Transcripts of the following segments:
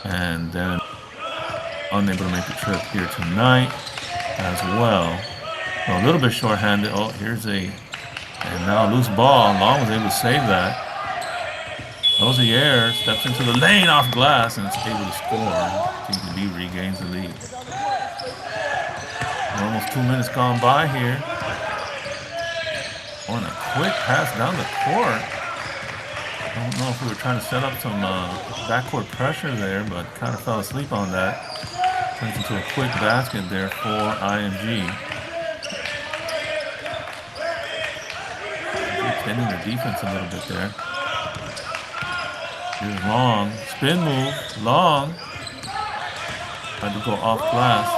And then unable to make the trip here tonight as well. So a little bit short-handed. Oh, here's and now loose ball. Long was able to save that. Rozier steps into the lane off glass and is able to score. TCB regains the lead. Almost 2 minutes gone by here. On a quick pass down the court. I don't know if we were trying to set up some backcourt pressure there, but kind of fell asleep on that. Turns into a quick basket there for IMG. Extending the defense a little bit there. Here's Long. Spin move. Long. Tried to go off glass.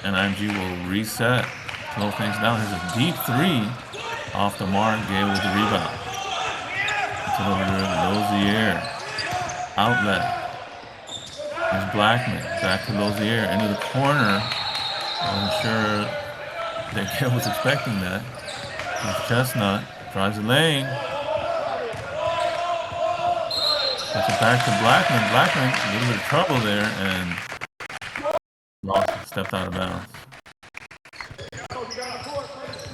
And IMG will reset. Slow things down. Here's a deep three off the mark. Gale with the rebound. It's over to Rozier. Outlet. There's Blackman. Back to Rozier. Into the corner. I'm sure that Gale was expecting that. Here's Chestnut. Drives the lane. Puts it back to Blackman. Blackman, a little bit of trouble there and lost it. Stepped out of bounds.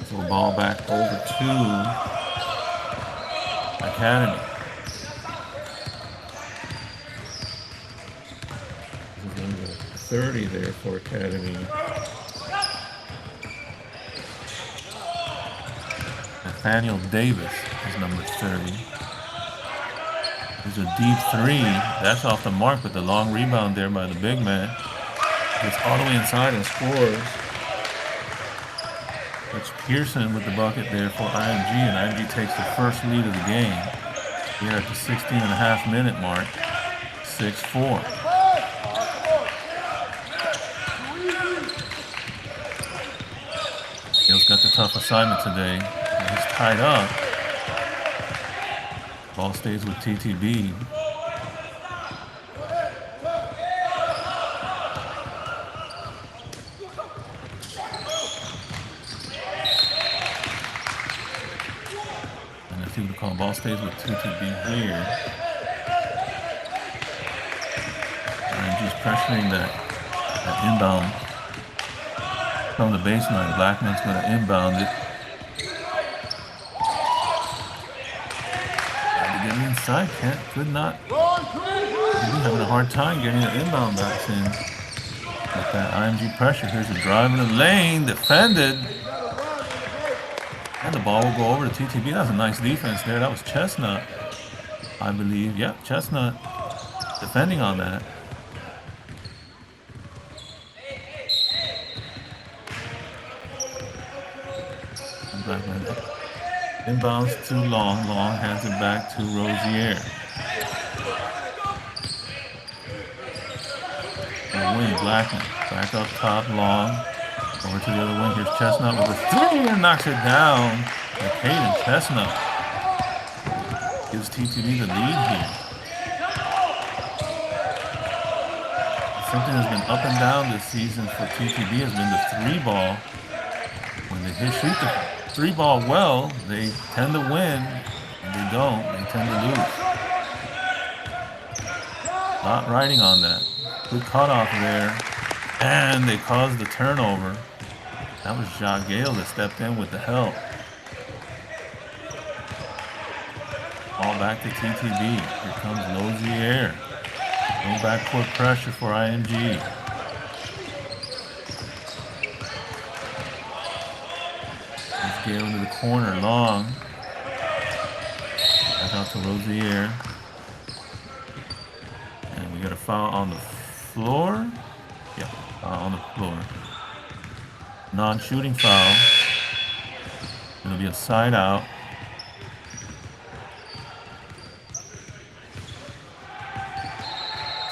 So ball back over to Academy. This is number 30 there for Academy. Nathaniel Davis is number 30. There's a deep three. That's off the mark, but the long rebound there by the big man. Gets all the way inside and scores. That's Pearson with the bucket there for IMG, and IMG takes the first lead of the game. Here at the 16.5-minute mark, 6-4. Hill's got the tough assignment today. He's tied up. Ball stays with TTB. And if you would call ball stays with TTB here. And just pressuring that inbound from the baseline. Blackman's going to inbound it. Inside, could not. He's having a hard time getting the inbound backs in with that IMG pressure. Here's a drive in the lane, defended. And the ball will go over to TTB. That was a nice defense there. That was Chestnut, I believe. Yep, Chestnut defending on that. Inbounds to Long. Long hands it back to Rozier. The wing, Blackman. Back up top, Long. Over to the other wing. Here's Chestnut with a three and knocks it down. By Caden Chestnut. Gives TTB the lead here. Something that's been up and down this season for TTB has been the three ball. When they shoot the three ball well, they tend to win. When they don't, they tend to lose. Not riding on that. Good cutoff there. And they caused the turnover. That was Ja Gale that stepped in with the help. All back to TTB. Here comes Lozier. No backcourt pressure for IMG. Gale into the corner, Long. Back out to Rozier. And we got a foul on the floor. Yeah, foul on the floor. Non-shooting foul. It'll be a side out.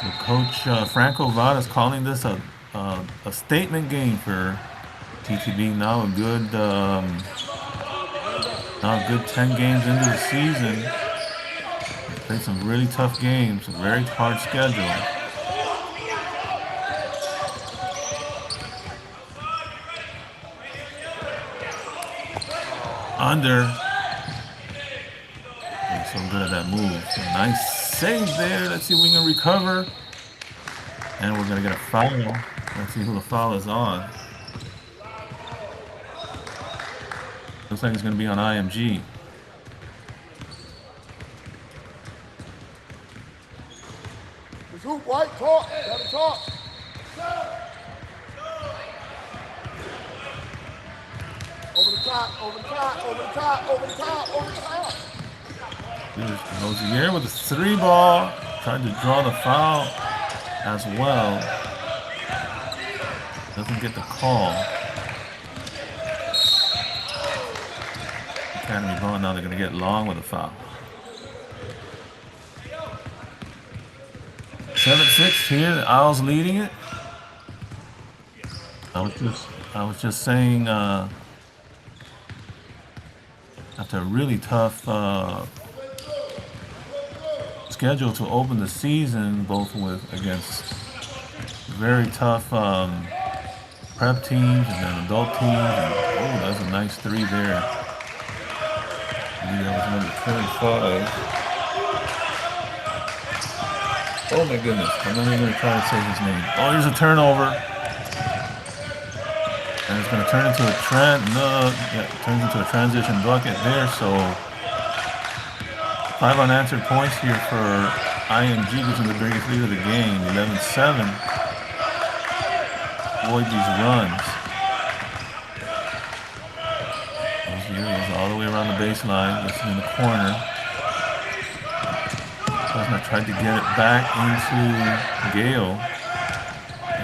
So Coach Franco Vada's calling this a statement game for TTB. Now a good 10 games into the season. They played some really tough games, a very hard schedule. Under. They're so good at that move. So nice save there. Let's see if we can recover. And we're going to get a foul. Let's see who the foul is on. Looks like it's going to be on IMG. White, talk. Gotta talk. Over the top, over the top, over the top, over the top, over the top. Here's Rozier with the three ball. Tried to draw the foul as well. Doesn't get the call. Academy ball, now they're going to get Long with a foul. 7-6 here, the Owls leading it. I was just saying, after a really tough schedule to open the season, both against very tough prep teams and then adult teams. And, oh, that's a nice three there. Maybe that was number 25. Oh my goodness, I'm not even going to try to say his name. Oh, here's a turnover. And it's going to turn into a turns into a transition bucket there. So 5 unanswered points here for IMG, gives them the biggest lead of the game, 11-7. Avoid these runs. Those all the way around the baseline, just in the corner. Glasner tried to get it back into Gale.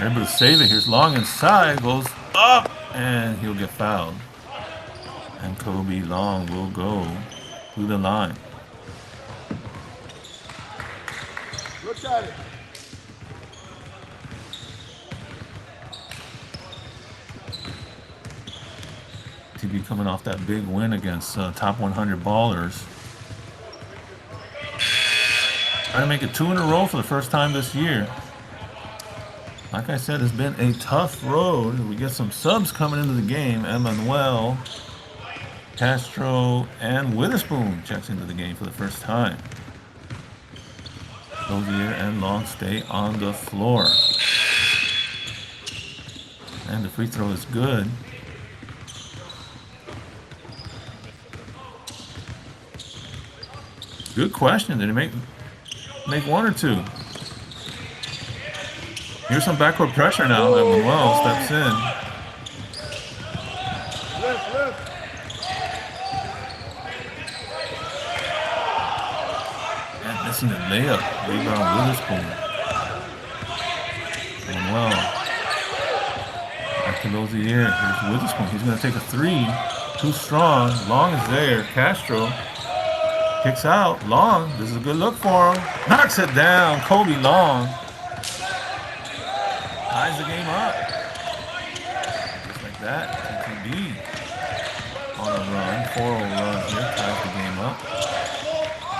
Able to save it. Here's Long inside. Goes up. And he'll get fouled. And Kobe Long will go to the line. Look at it. TB coming off that big win against top 100 ballers. Trying to make it 2 in a row for the first time this year. Like I said, it's been a tough road. We get some subs coming into the game. Emmanuel, Castro, and Witherspoon checks into the game for the first time. Dozier and Long stay on the floor. And the free throw is good. Good question. Did he make one or two? Here's some backcourt pressure now. Emmanuel steps in. And missing the layup. Rebound Witherspoon. Emmanuel. Back to Dozier. Here's Witherspoon. He's going to take a three. Too strong. Long is there. Castro. Kicks out. Long. This is a good look for him. Knocks it down. Kobe Long. Ties the game up. Just like that. TTB on a run. 4-0 run here. Ties the game up.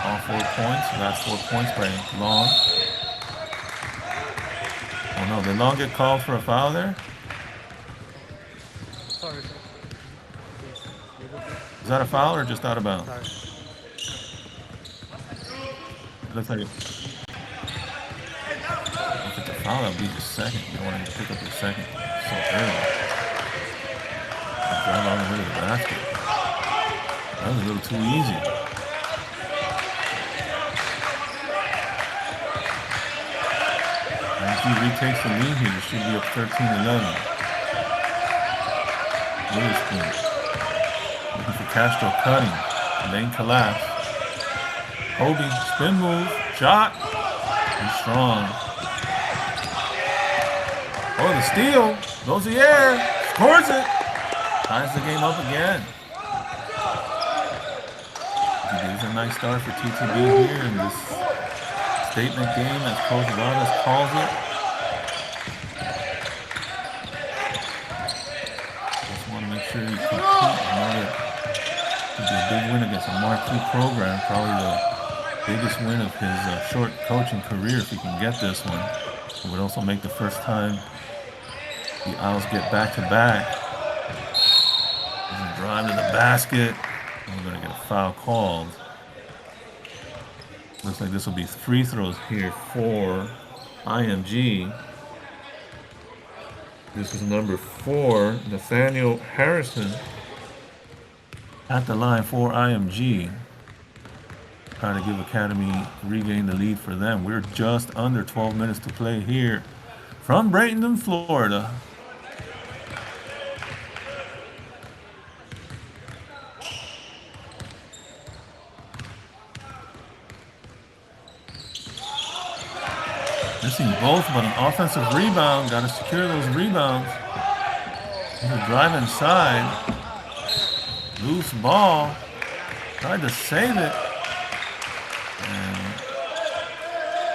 All 4 points. Last 4 points by Long. Oh no, did Long get called for a foul there? Sorry, sir. Is that a foul or just out of bounds? Sorry. It looks like it. If it's a foul, that'll be your second. You don't want to pick up your second so early. Drive all the way to the basket. That was a little too easy. IMG retakes the lead here. It should be up 13-11. Witherspoon. Looking for Castro cutting. Lane collapse. Kobe, spin move, shot, and strong. Oh, the steal, Dozier, scores it, ties the game up again. It's a nice start for TTB here in this statement game, as Coach Vargas calls it. Just want to make sure you compete. I know that it'll be a big win against a marquee program, probably the biggest win of his short coaching career if he can get this one. It would also make the first time the Owls get back-to-back. There's a drive to the basket. And we're going to get a foul called. Looks like this will be free throws here for IMG. This is number 4, Nathaniel Harrison, at the line for IMG. Trying to give Academy regain the lead for them. We're just under 12 minutes to play here from Bradenton, Florida. Missing both, but an offensive rebound. Got to secure those rebounds. Here's a drive inside. Loose ball. Tried to save it. And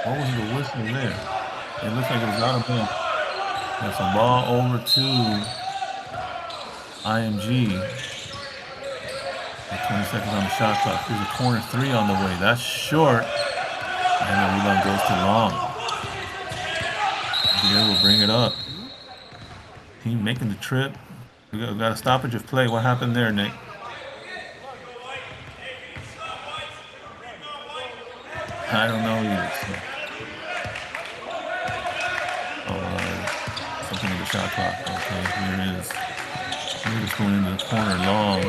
what was the whistle there? It looks like it was out of bounds. That's a ball over to IMG. 20 seconds on the shot clock. Here's a corner 3 on the way. That's short. And the rebound goes to Long. Here will bring it up. Team making the trip. We got a stoppage of play. What happened there, Nick? I don't know either. Oh, something in the shot clock. Okay, here it is. We're just going into the corner. Long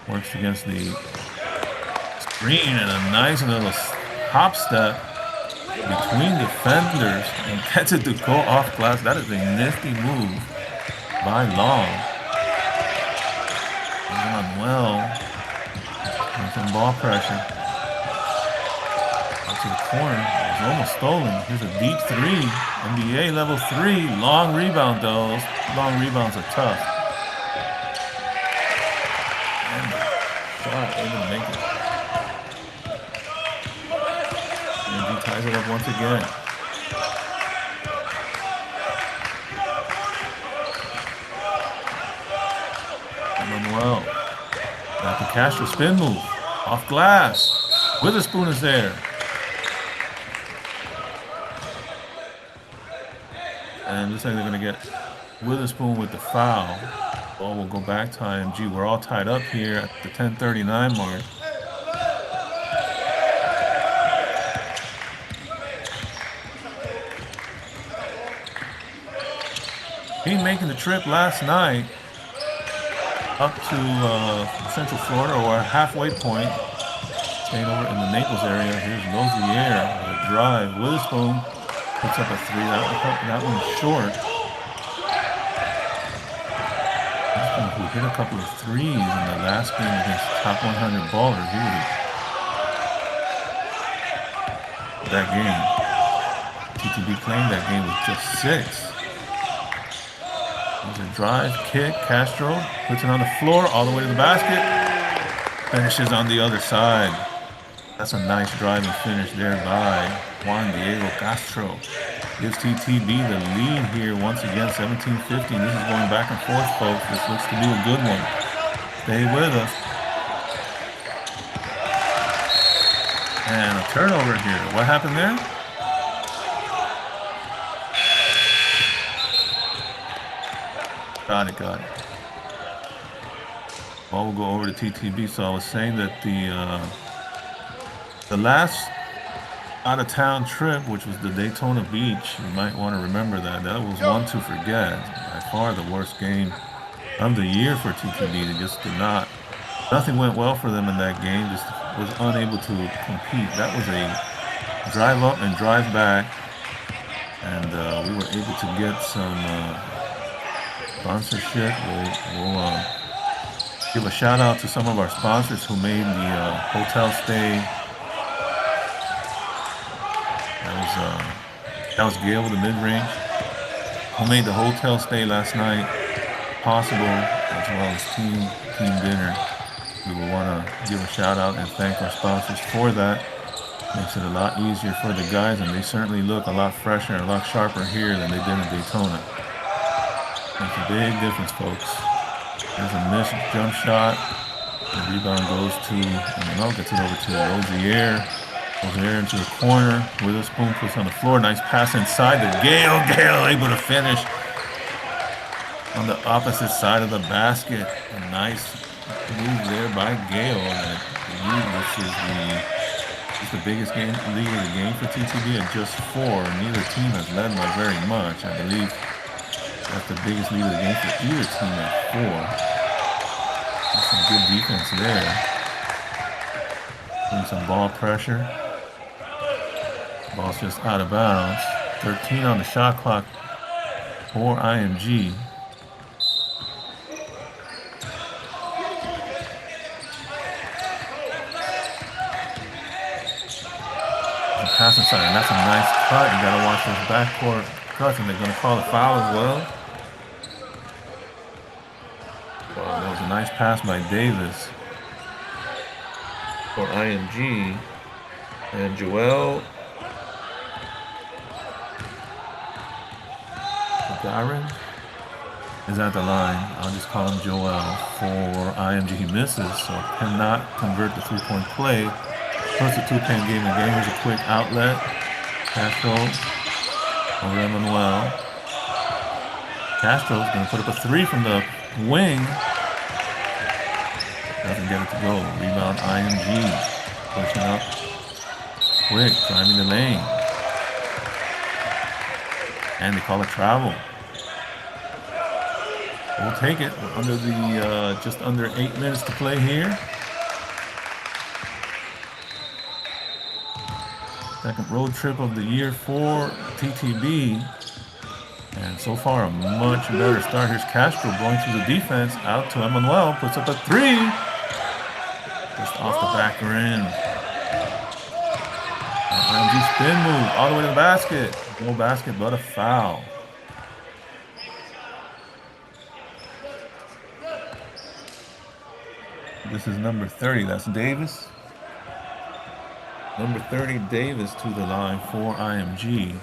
works against the screen and a nice little hop step between defenders and gets it to go off glass. That is a nifty move by Long. He's on well. And some ball pressure. To the corner. It was almost stolen. Here's a deep three. NBA level 3. Long rebound, though. Those long rebounds are tough. And shot able to make it. IMG ties it up once again. Manuel. Back to Castro. Spin move. Off glass. Witherspoon is there. And looks like they're going to get Witherspoon with the foul. Ball will go back to IMG. We're all tied up here at the 10:39 mark. He making the trip last night up to Central Florida or a halfway point. Staying over in the Naples area. Here's Lozier with a drive. Witherspoon puts up a three. That one's short. Who hit a couple of threes in the last game against top 100 ballers. He was that game. TTB claimed that game was just 6. There's a drive, kick. Castro puts it on the floor all the way to the basket. Finishes on the other side. That's a nice driving finish there by Juan Diego Castro. Gives TTB the lead here once again, 17-15. This is going back and forth, folks. This looks to be a good one. Stay with us. And a turnover here. What happened there? Got it. Ball will go over to TTB. So I was saying that the last out-of-town trip, which was the Daytona Beach, you might want to remember that. That was one to forget. By far the worst game of the year for TTB. They just did not. Nothing went well for them in that game. Just was unable to compete. That was a drive up and drive back, and we were able to get some sponsorship. We'll give a shout out to some of our sponsors who made the hotel stay. That was Gail with the mid-range, who made the hotel stay last night possible, as well as team dinner. We would want to give a shout out and thank our sponsors for that. Makes it a lot easier for the guys, and they certainly look a lot fresher and a lot sharper here than they did in Daytona. Makes a big difference, folks. There's a missed jump shot. The rebound goes to, and gets it over to Rozier. Rozier into the corner. Witherspoon puts on the floor. Nice pass inside to Gale. Gale able to finish on the opposite side of the basket. A nice move there by Gale. This is the biggest lead of the game for TTB at just 4. Neither team has led by very much. I believe that's the biggest lead of the game for either team at 4. That's some good defense there. Doing some ball pressure. Ball's just out of bounds. 13 on the shot clock for IMG. Pass inside, and that's a nice cut. You gotta watch those backcourt cuts, and they're gonna call a foul as well. That was a nice pass by Davis for IMG. And Joel Garin is at the line. I'll just call him Joel for IMG. He misses, so cannot convert the three-point play. Plus a 2-point game again. Here's a quick outlet. Castro over Emmanuel. Castro's going to put up a 3 from the wing. Doesn't get it to go. Rebound IMG. Pushing up quick, driving the lane. And they call it travel. We'll take it. We're under the just under 8 minutes to play here. Second road trip of the year for TTB. And so far, a much better start. Here's Castro going through the defense. Out to Emmanuel. Puts up a 3. Just off the back rim. IMG spin move all the way to the basket. No basket, but a foul. This is number 30. That's Davis. Number 30, Davis to the line for IMG.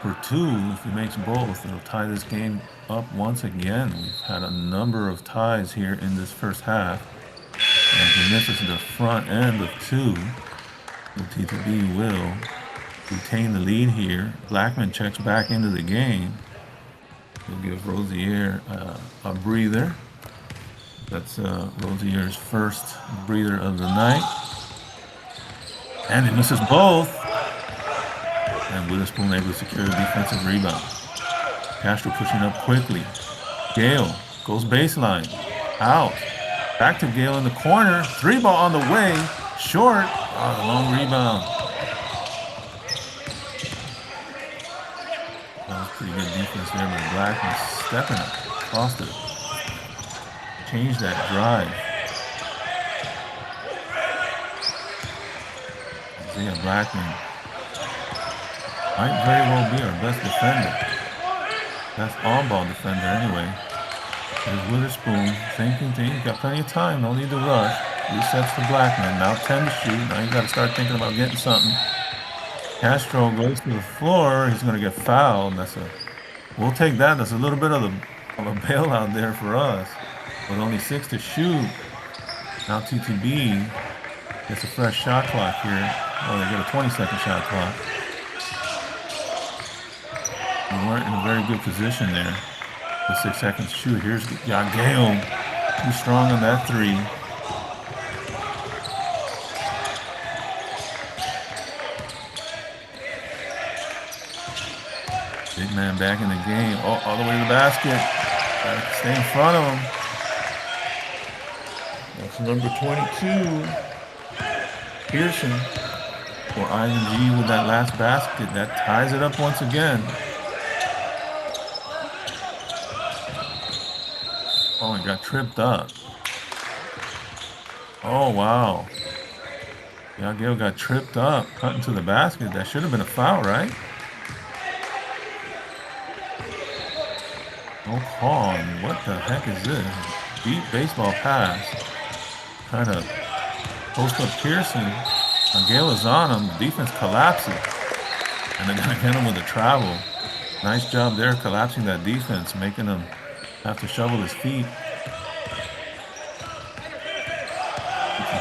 For 2, if he makes both, it'll tie this game up once again. We've had a number of ties here in this first half. And he misses the front end of 2. The TTB will retain the lead here. Blackman checks back into the game. He'll give Rozier a breather. That's Rozier's first breather of the night. And he misses both. And Witherspoon able to secure the defensive rebound. Castro pushing up quickly. Gale goes baseline. Out. Back to Gale in the corner. 3-ball on the way. Short. Oh, long rebound. That was pretty good defense there by Blackman. Stepping up. Foster. Change that drive. Isaiah Blackman might very well be our best defender. Best on-ball defender anyway. There's Witherspoon. Thinking things. Got plenty of time. No need to rush. Resets to Blackman. Now 10 to shoot. Now you got to start thinking about getting something. Castro goes to the floor. He's going to get fouled. We'll take that. That's a little bit of a bailout there for us. With only 6 to shoot. Now TTB gets a fresh shot clock here. Oh, they get a 20-second shot clock. We weren't in a very good position there. With 6 seconds to shoot. Here's Gale. Too strong on that 3. Big man back in the game. Oh, all the way to the basket. Gotta stay in front of him. That's number 22. Pearson for IMG with that last basket. That ties it up once again. Oh, he got tripped up. Oh, wow. Gale got tripped up, cut into the basket. That should have been a foul, right? No call. What the heck is this? Deep baseball pass. Trying to post up Pearson. Gale is on him. The defense collapses. And they're going to hit him with a travel. Nice job there collapsing that defense, making him have to shovel his feet.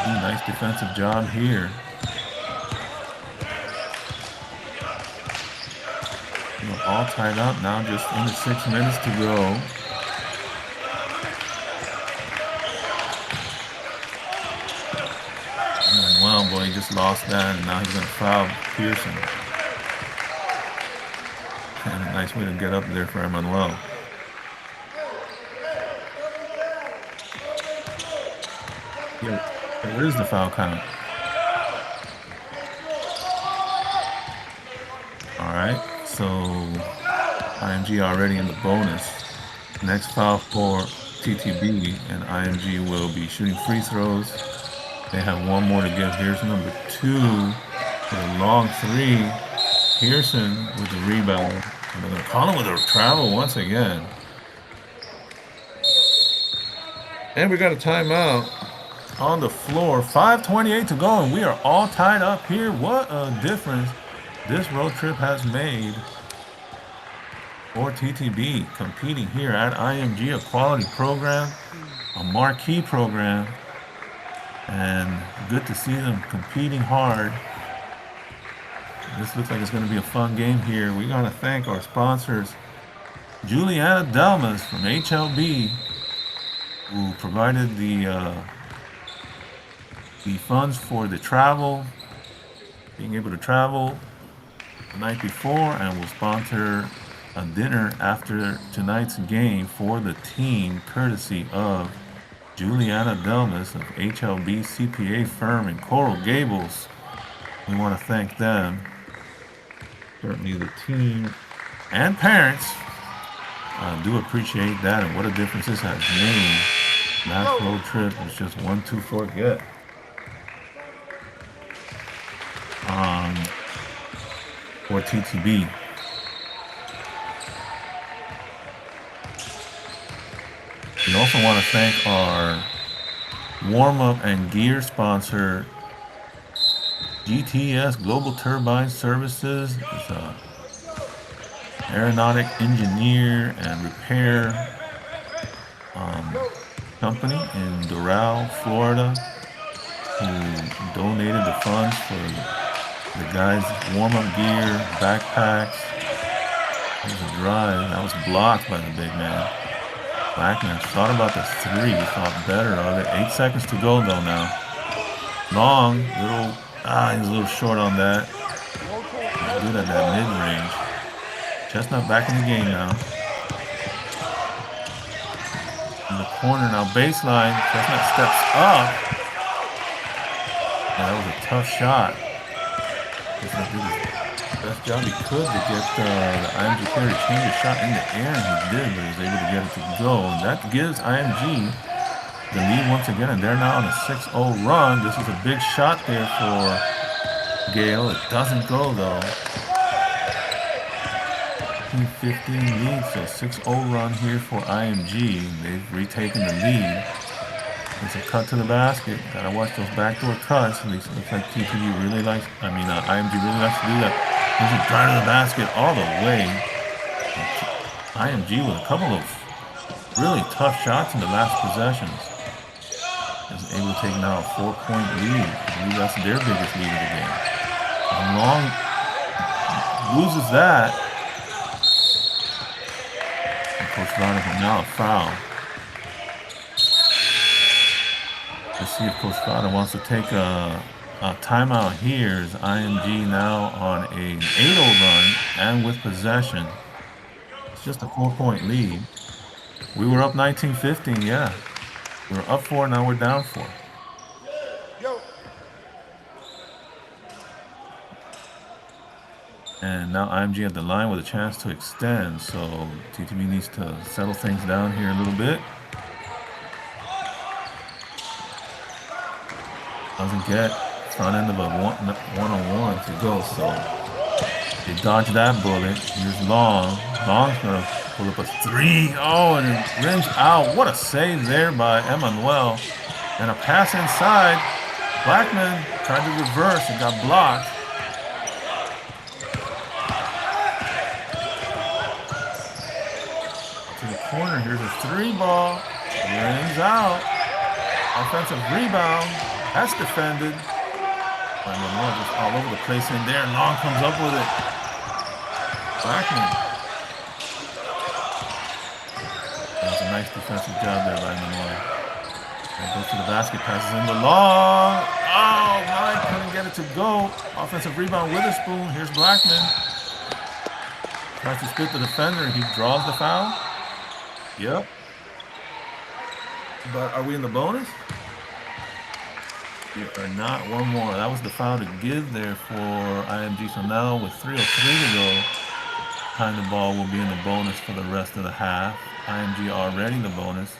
Nice defensive job here. All tied up now, just under 6 minutes to go. And wow, boy, he just lost that, and now he's going to foul Pearson. And a nice way to get up there for Emmanuel. Yeah, where is the foul count? All right. So IMG already in the bonus. Next foul for TTB, and IMG will be shooting free throws. They have one more to give. Here's number 2 for a long 3. Pearson with the rebound. And they're going to call him with a travel once again. And we got a timeout on the floor. 5:28 to go, and we are all tied up here. What a difference this road trip has made for TTB, competing here at IMG, a quality program, a marquee program, and good to see them competing hard. This looks like it's going to be a fun game here. We got to thank our sponsors, Juliana Delmas from HLB, who provided the funds for the travel, being able to travel the night before, and will sponsor a dinner after tonight's game for the team, courtesy of Juliana Delmas of HLB CPA firm in Coral Gables. We want to thank them. Certainly the team and parents do appreciate that, and what a difference this has made. Last road trip was just one to forget. for TTB. We also want to thank our warm-up and gear sponsor, GTS Global Turbine Services. It's a aeronautic engineer and repair company in Doral, Florida, who donated the funds for the guys' warm-up gear, backpacks. It was a drive that was blocked by the big man. Blackman thought about the three, thought better of it. 8 seconds to go though now. Long, he's a little short on that. He's good at that mid-range. Chestnut back in the game now. In the corner now, baseline. Chestnut steps up. Yeah, that was a tough shot. Chestnut did his best job he could to get the IMG player to change his shot in the air, and he did, but he was able to get it to go. And that gives IMG the lead once again, and they're now on a 6-0 run. This is a big shot there for Gale. It doesn't go though. 15 lead, so 6-0 run here for IMG. They've retaken the lead. It's a cut to the basket. Gotta watch those backdoor cuts. At least it looks like IMG really likes to do that. There's a drive to the basket all the way. IMG with a couple of really tough shots in the last possessions is able to take now a 4-point lead. I believe that's their biggest lead of the game. And Long loses that. And Coach Donovan now a foul. Let's see if Coach Fada wants to take a timeout here. Is IMG now on a 8-0 run and with possession. It's just a 4-point lead. We were up 19-15, yeah. We were up 4, now we're down 4. And now IMG at the line with a chance to extend. So TTB needs to settle things down here a little bit. Doesn't get front end of a one-on-one to go, so they dodge that bullet. Here's Long. Long's gonna pull up a 3. Oh, and it rims out. What a save there by Emmanuel. And a pass inside. Blackman tried to reverse and got blocked. To the corner, here's a 3 ball. Rims out. Offensive rebound. That's defended. Emmanuel just all over the place in there. Long comes up with it. Blackman. That was a nice defensive job there by Emmanuel. And goes to the basket, passes in the Long. Oh, my, couldn't get it to go. Offensive rebound, Witherspoon. Here's Blackman. Tries to split the defender. He draws the foul. Yep. But are we in the bonus? We are not. One more. That was the foul to give there for IMG. So now with 3:03 to go, kind of ball will be in the bonus for the rest of the half. IMG already in the bonus.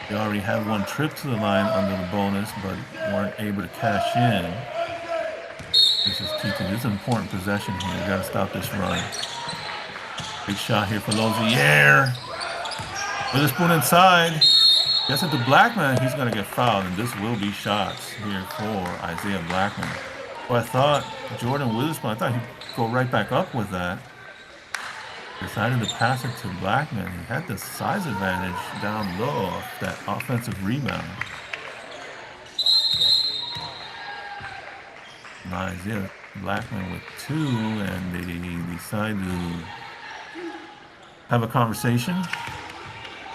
They already had one trip to the line under the bonus, but weren't able to cash in. This is TTB. This is an important possession here. You got to stop this run. Big shot here for Lozier. Witherspoon inside. Gets it to Blackman. He's going to get fouled, and this will be shots here for Isaiah Blackman. Well, I thought Jordan Witherspoon, I thought he'd go right back up with that. Decided to pass it to Blackman. He had the size advantage down low off that offensive rebound. Isaiah Blackman with 2, and they decide to have a conversation.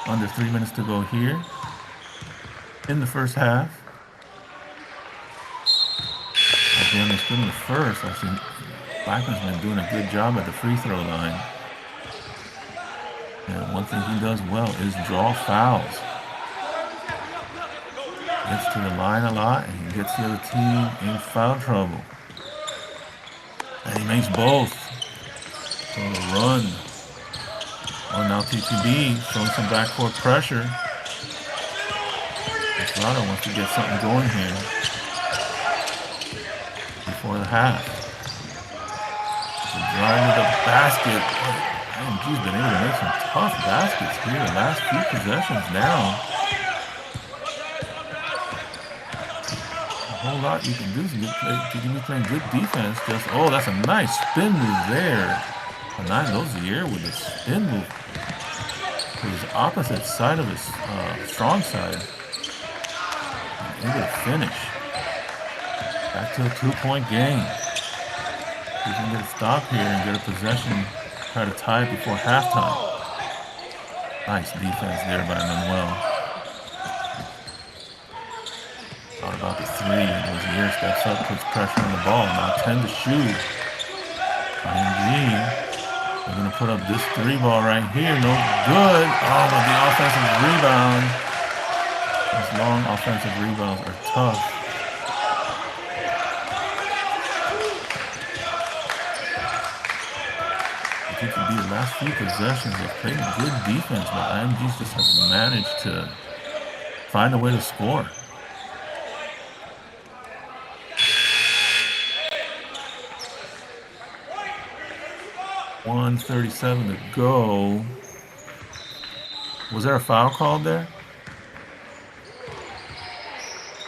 Under 3 minutes to go here in the first half. Again, it's good in the first. I think Blackman's been doing a good job at the free throw line. And one thing he does well is draw fouls. Gets to the line a lot, and he gets the other team in foul trouble. And he makes both. So the run. Oh, now TTB showing some backcourt pressure. Estrada wants to get something going here. before the half. The drive to the basket. IMG's been able to make some tough baskets here. The last few possessions now. A whole lot you can do to be playing good defense. Oh, that's a nice spin move there. Lozier with a spin move to his opposite side of his strong side. And able to finish. Back to a 2-point game. He can get a stop here and get a possession. Try to tie it before halftime. Nice defense there by Manuel. Thought about the three. Rozier steps up, puts pressure on the ball. Now 10 to shoot. IMG. They're going to put up this three ball right here. No good. Oh, but the offensive rebound. These long offensive rebounds are tough. It could be the last few possessions. They've played good defense, but IMG just has managed to find a way to score. .137 to go. Was there a foul called there?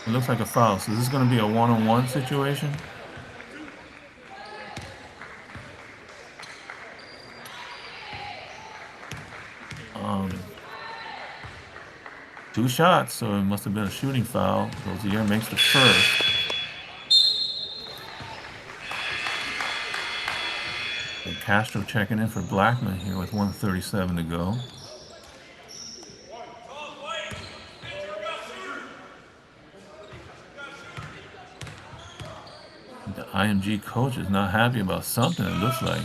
It looks like a foul. So this is going to be a one-on-one situation. Two shots, so it must have been a shooting foul. Rozier makes the first. And Castro checking in for Blackman here with 1:37 to go. The IMG coach is not happy about something, it looks like.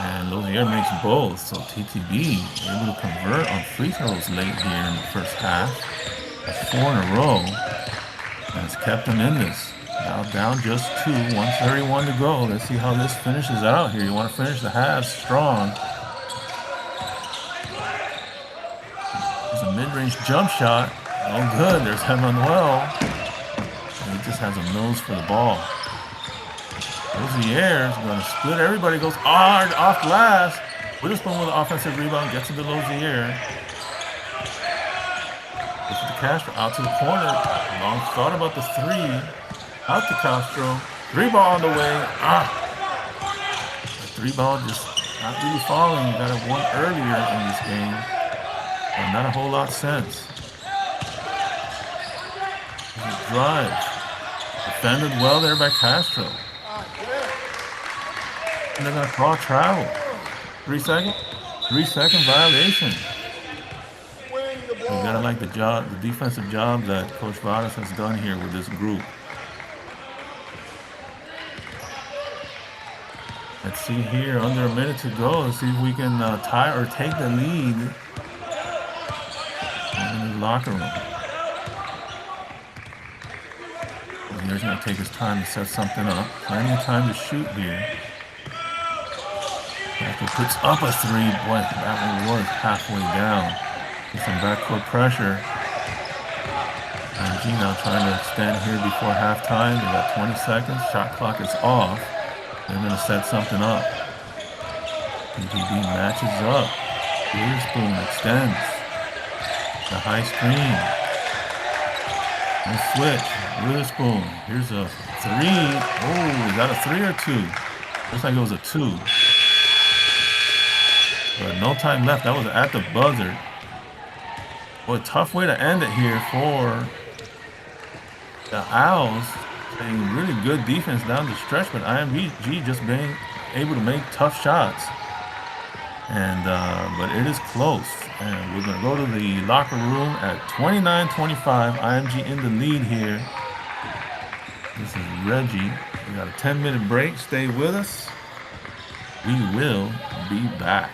And Lozier makes both, so TTB able to convert on free throws late here in the first half. That's 4 in a row, and it's kept them in this. Now down just 2, 1:31 to go. Let's see how this finishes out here. You want to finish the half strong. There's a mid-range jump shot. Oh, good. There's Manuel. And he just has a nose for the ball. Lozier is going to split. Everybody goes hard off glass. Witherspoon with an offensive rebound. Gets into Lozier. Gets to Castro. Out to the corner. Long thought about the three. Out to Castro. Three ball on the way. The three ball just not really falling. You got it one earlier in this game. And not a whole lot since. Drive. Defended well there by Castro. And they're going to call travel. 3 second? 3 second violation. You gotta like the defensive job that Coach Vargas has done here with this group. Let's see here, under a minute to go. Let's see if we can tie or take the lead in the locker room. He's going to take his time to set something up. Plenty of time to shoot here. After puts up a three, boy, that one was halfway down. With some backcourt pressure. IMG now trying to extend here before halftime. They got 20 seconds. Shot clock is off. They're going to set something up. PTB matches up. Witherspoon extends. The high screen. And switch. Witherspoon. Here's a three. Oh, is that a 3 or 2? Looks like it was a 2. But no time left. That was at the buzzer. Boy, tough way to end it here for the Owls. Playing really good defense down the stretch, but IMG just being able to make tough shots. And but it is close. And we're going to go to the locker room at 29-25. IMG in the lead here. This is Reggie. We got a 10-minute break. Stay with us. We will be back.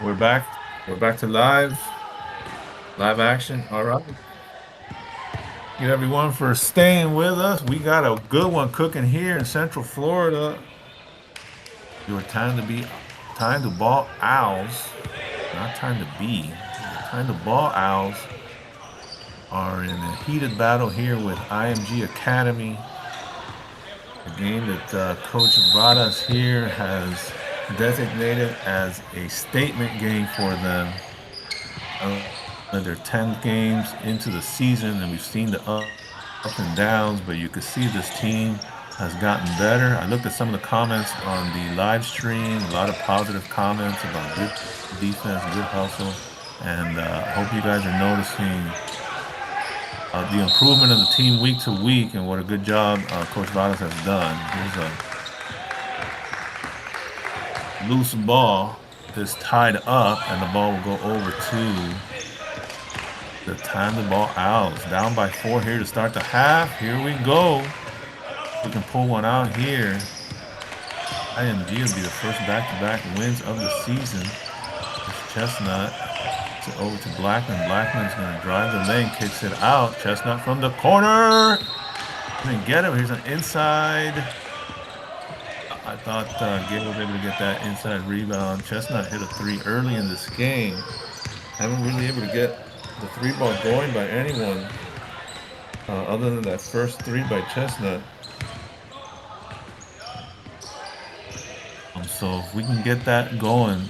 We're back. We're back to live action. All right. Thank you everyone for staying with us. We got a good one cooking here in Central Florida. Your time to ball owls, not time to be. Time to ball owls are in a heated battle here with IMG Academy. A game that Coach Vadas here has designated as a statement game for them. They're 10 games into the season, and we've seen the ups and downs, but you can see this team has gotten better. I looked at some of the comments on the live stream, a lot of positive comments about good defense, good hustle, and I hope you guys are noticing the improvement of the team week to week and what a good job Coach Vadas has done. Here's a loose ball that's tied up, and the ball will go over to the time the ball Owls. Down by 4 here to start the half. Here we go. We can pull one out here. IMG will be the first back-to-back wins of the season. It's Chestnut. It's over to Blackman. Blackman's going to drive the lane, kicks it out. Chestnut from the corner. Didn't get it. Here's an inside. I thought Gabe was able to get that inside rebound. Chestnut hit a 3 early in this game. Haven't really able to get the 3-ball going by anyone other than that first 3 by Chestnut. So if we can get that going,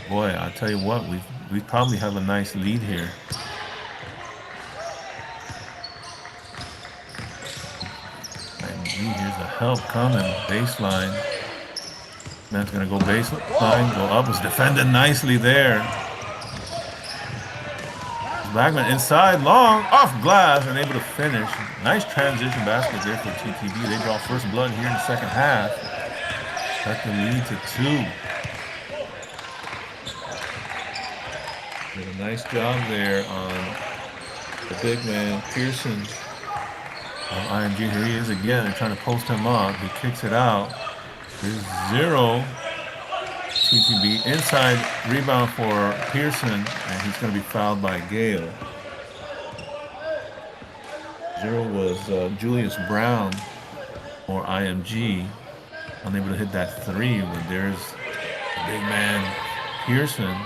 boy, I tell you what, we probably have a nice lead here. IMG, here's the help coming. Baseline. Man's gonna go baseline, go up. Was defended nicely there. Blackman inside, long, off glass, and able to finish. Nice transition basket there for TTB. They draw first blood here in the second half. Cut the lead to 2. Did a nice job there on the big man, Pearson. IMG, here he is again. They're trying to post him up. He kicks it out. There's 0. TTB inside rebound for Pearson, and he's going to be fouled by Gale. 0 was Julius Brown for IMG. Unable to hit that 3, but there's the big man Pearson.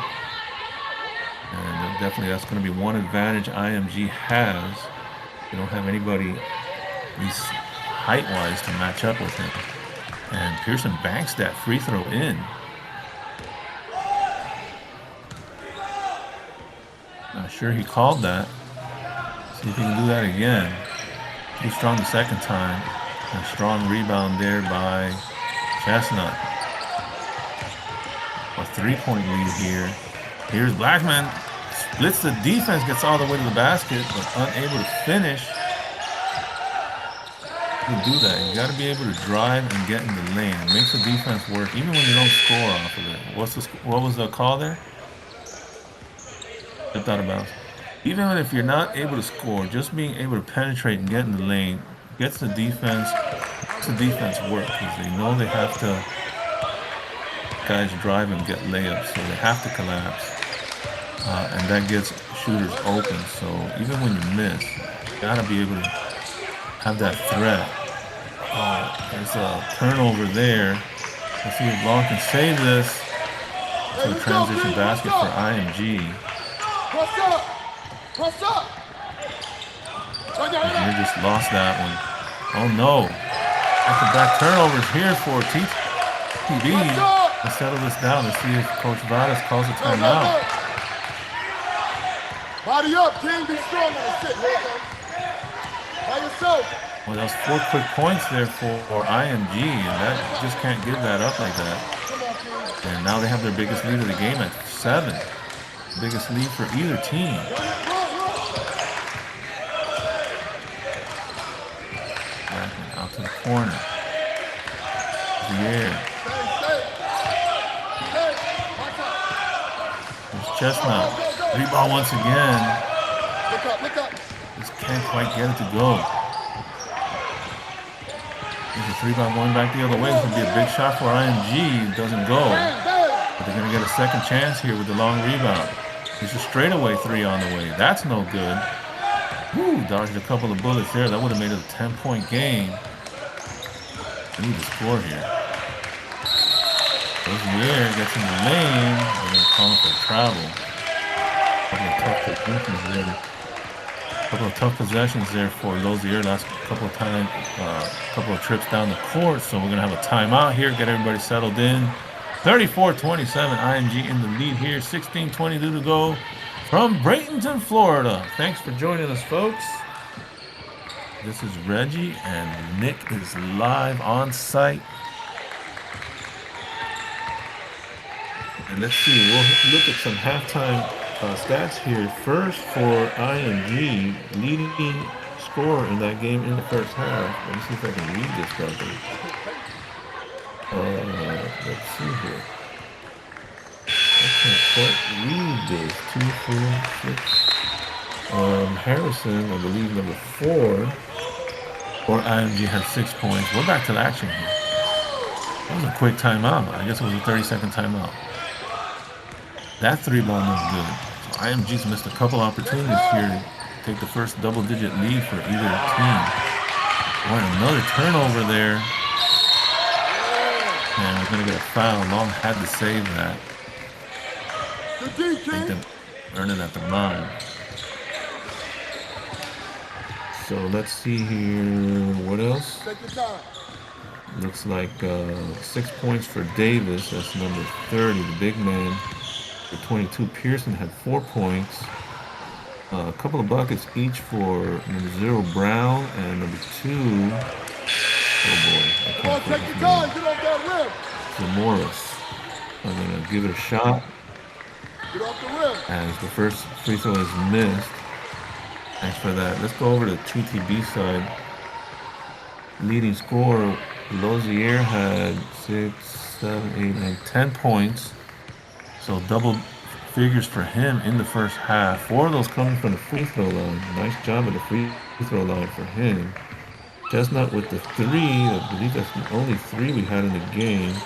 And definitely that's going to be one advantage IMG has. They don't have anybody, at least height-wise, to match up with him. And Pearson banks that free throw in. Not sure he called that. See if he can do that again. Too strong the second time. A strong rebound there by Chestnut. A 3-point lead here. Here's Blackman. Splits the defense, gets all the way to the basket, but unable to finish. You do that. You got to be able to drive and get in the lane. It makes the defense work, even when you don't score off of it. What was the call there? I thought about. Even if you're not able to score, just being able to penetrate and get in the lane gets the defense work, because they know they have to guys drive and get layups, so they have to collapse, and that gets shooters open. So even when you miss, you gotta be able to have that threat. There's a turnover there. Let's see if Long can save this. To a transition basket for IMG. Press up! Press up! They just lost that one. Oh no. Back-to-back turnovers here for TTB. Let's settle this down and see if Coach Vadas calls a timeout. Body up, King. Be strong on the shit. By yourself. Well, that was 4 quick points there for IMG, and that just can't give that up like that. And now they have their biggest lead of the game at 7. Biggest lead for either team. Out to the corner. The air. There's Chestnut. Rebound once again. Look up. Just can't quite get it to go. There's a 3-by-1 back the other way. This would be a big shot for IMG. It doesn't go. But they're going to get a second chance here with the long rebound. There's a straightaway three on the way. That's no good. Woo, dodged a couple of bullets there. That would have made it a 10-point game. We need to score here. Goes in the air, gets in the lane. We're going to call him for travel. Couple of tough possessions there for Lozier last couple of times, couple of trips down the court. So we're going to have a timeout here, get everybody settled in. 34-27, IMG in the lead here. 16:22 to go from Bradenton, Florida. Thanks for joining us, folks. This is Reggie, and Nick is live on site. And let's see, we'll look at some halftime stats here. First for IMG, leading scorer in that game in the first half. Let me see if I can read this properly. Let's see here. I can't quite read this. 2, 4, 6. Harrison, I believe number 4 for IMG had 6 points. We're back to the action here. That was a quick timeout. I guess it was a 30-second timeout. That three ball was good. So IMG's missed a couple opportunities here to take the first double-digit lead for either team. Boy, another turnover there. And we're going to get a foul. Long had to save that. I think they earned it at the line. So let's see here. What else? Looks like 6 points for Davis. That's number 30, the big man. For 22, Pearson had 4 points. A couple of buckets each for number 0, Brown, and number 2. Oh boy, I can't take your time. Get off that rim. Morris. I'm gonna give it a shot. Get off the rim. As the first free throw is missed. Thanks for that. Let's go over to the TTB side. Leading scorer, Lozier had 6, 7, 8, 9, 10 points. So double figures for him in the first half. 4 of those coming from the free throw line. Nice job at the free throw line for him. Chestnut with the 3. I believe that's the only 3 we had in the game.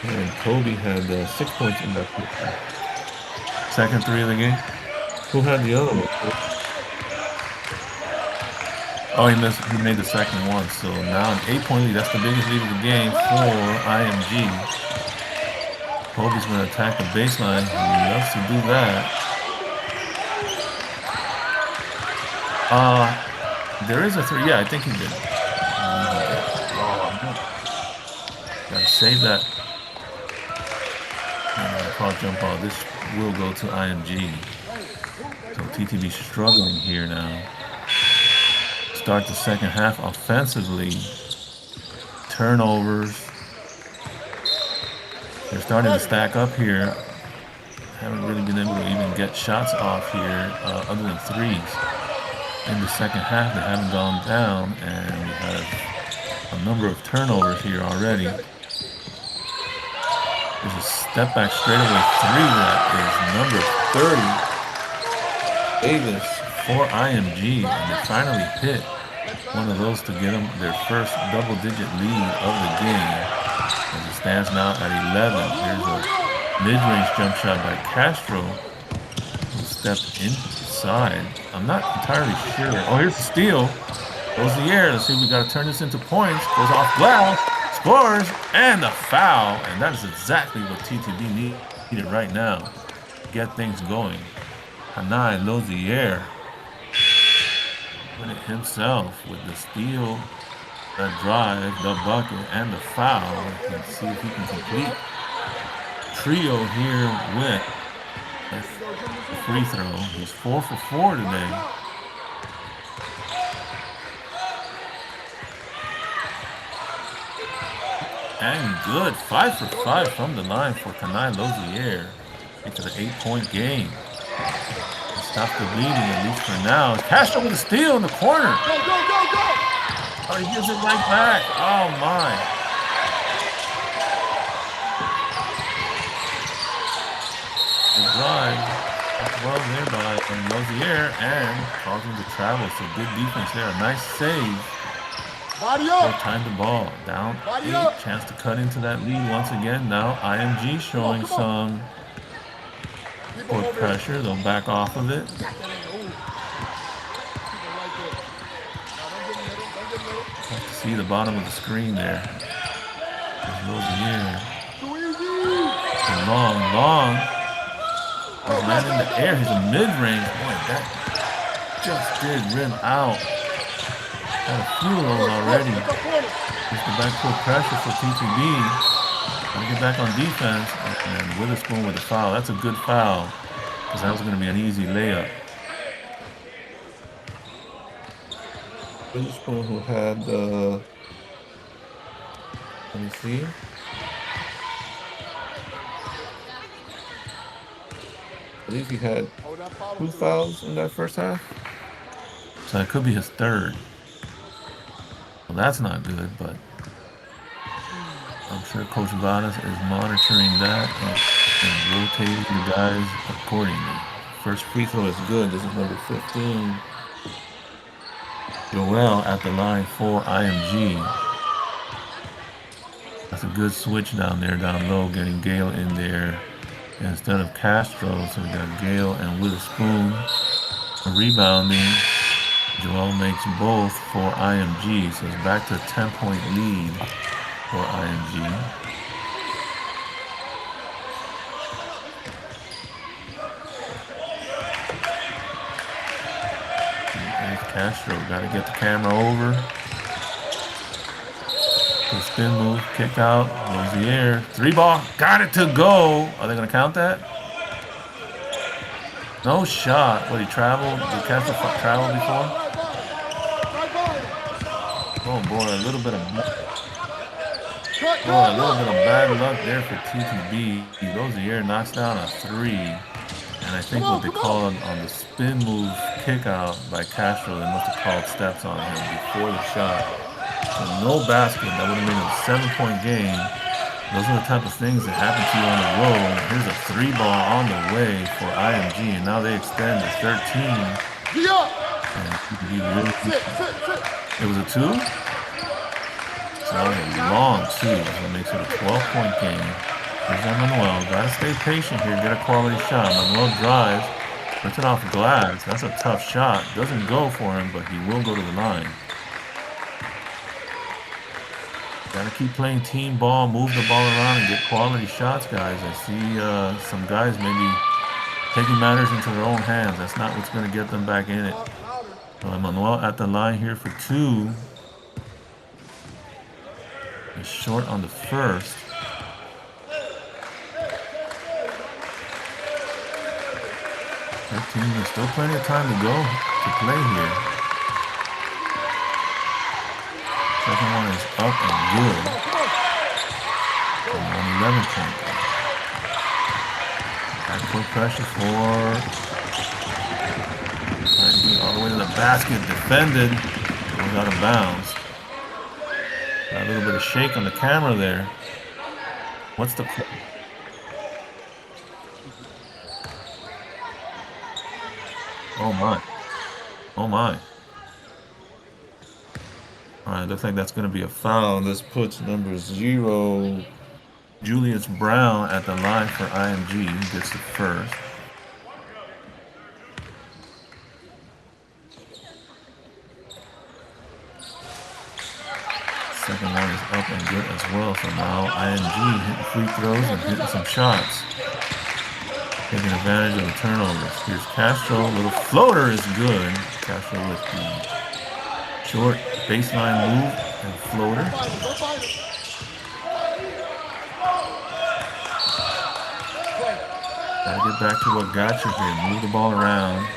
And Kobe had 6 points in that free throw. Second 3 of the game. Who had the other one? Oh, he made the second one. So now an 8-point lead. That's the biggest lead of the game for IMG. Kobe's going to attack the baseline. He loves to do that. There is a 3. Yeah, I think he did. Gotta save that. And call jump ball. This will go to IMG. So TTB struggling here now. Start the second half offensively. Turnovers. They're starting to stack up here. Haven't really been able to even get shots off here other than 3s. In the second half, they haven't gone down, and we have a number of turnovers here already. There's a step back straightaway 3 that is number 30. Davis for IMG, and they finally hit one of those to get them their first double-digit lead of the game. As it stands now at 11. Here's a mid-range jump shot by Castro, who stepped inside. I'm not entirely sure. Oh, here's the steal. Goes the air. Let's see, we got to turn this into points. Goes off glass, scores, and a foul. And that is exactly what TTB needed right now. Get things going. Hanai Lozier win it himself with the steal, the drive, the bucket, and the foul. Let's see if he can complete trio here with the free throw. He's 4 for 4 today. And good. 5 for 5 from the line for Kanai Lozier. Into the 8-point game. Stop the bleeding, at least for now. Castro with a steal in the corner. Go, go, go, go! Oh, he gives it right back. Oh, my. The drive. Well there by Lozier and causing the travel. So good defense there. A nice save Body Still up. tied the ball. Down Body 8. up. Chance to cut into that lead once again. Now IMG showing Come on. some Keep him court over here. pressure. They'll back off of it. Got that in the ooh. Keep him right there. Now don't get middle. Don't get middle. Have to see the bottom of the screen there. There's Lozier. Too easy. And long. Go, He's go, man in go, the go. air. He's a mid-range. Boy, that just did rim out. Had a few of those already. Look up corner. Just the backcourt pressure for TTB. Gotta get back on defense. And Witherspoon with a foul. That's a good foul. Because that was going to be an easy layup. Witherspoon who had, let me see. I believe he had Oh, that foul 2 was fouls in that first half. So that could be his third. Well, that's not good, but I'm sure Coach Vadas is monitoring that and rotating the guys accordingly. First free throw is good. This is number 15. Joel at the line for IMG. That's a good switch down there, down low, getting Gale in there instead of Castro. So we got Gale and Witherspoon rebounding. Joel makes both for IMG, so it's back to a 10-point lead for IMG. There's Castro, got to get the camera over. The spin move, kick out, Lozier, 3-ball, got it to go. Are they going to count that? No shot. What, he traveled? Did Castro travel before? Oh boy, a little bit of bad luck there for TTB. Lozier knocks down a 3. And I think what they called on the spin move kick out by Castro, they must have called steps on him before the shot. So no basket. That would have made it a 7-point game. Those are the type of things that happen to you on the road. Here's a 3-ball on the way for IMG, and now they extend to 13. And TTB really, it was a 2? So that was a long 2, so it makes it a 12-point game. Here's Manuel. Gotta stay patient here, get a quality shot. Manuel drives, puts it off glass. That's a tough shot. Doesn't go for him, but he will go to the line. Gotta keep playing team ball, move the ball around, and get quality shots, guys. I see some guys maybe taking matters into their own hands. That's not what's going to get them back in it. So Manuel at the line here for 2. He's short on the first. There's still plenty of time to go to play here. Second one is up and good. And 11-point. Backcourt pressure for all the way to the basket. Defended. Goes out of bounds. Got a little bit of shake on the camera there. What's the... Oh my. Oh my. Alright, looks like that's going to be a foul. This puts number 0, Julius Brown, at the line for IMG. He gets the first. Second one is up and good as well. So now IMG hitting free throws and hitting some shots. Taking advantage of the turnovers. Here's Castro. Little floater is good. Castro with the short baseline move and floater. Gotta get back to what got you here. Move the ball around.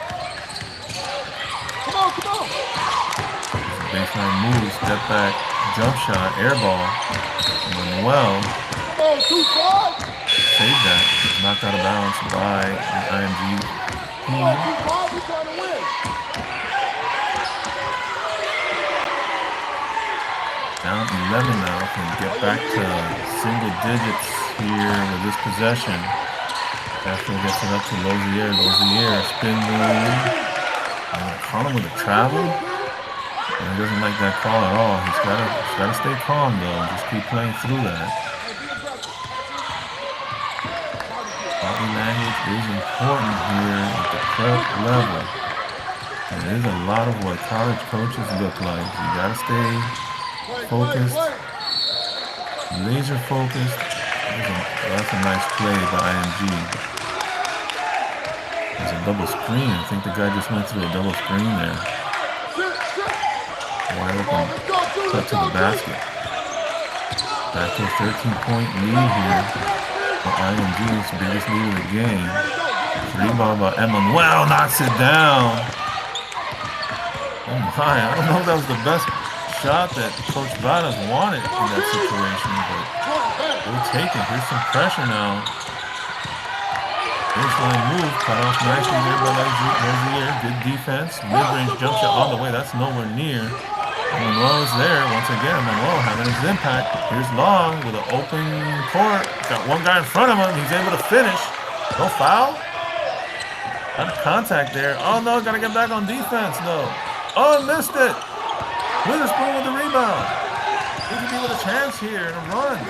Baseline move, step back, jump shot, air ball. Manuel saved that. It's knocked out of bounds by the IMG team. Down 11 now. Can get back to single digits here with this possession. After he gets it up to Lozier. Lozier, spin move. Call him with a travel. And he doesn't like that call at all. He's gotta stay calm though and just keep playing through that. Body language is important here at the prep level. And it is a lot of what college coaches look like. You gotta stay focused, laser focused. That's a nice play by IMG. There's a double screen. I think the guy just went through a double screen there. Wide open cut to the basket. Back to a 13-point lead here for IMG's biggest lead of the game. Three ball by Emmanuel knocks it down. Oh my, I don't know if that was the best shot that Coach Vadas wanted in that situation, but we'll take it. Here's some pressure now. Baseline move, cut off nicely there by Rozier. Good defense. Mid-range jump shot on the way. That's nowhere near. Manuel is there. Once again, Manuel having his impact. Here's Long with an open court. Got one guy in front of him. He's able to finish. No foul? Got contact there. Oh no, gotta get back on defense. No. Oh, missed it. Witherspoon with the rebound. He could be with a chance here and a run.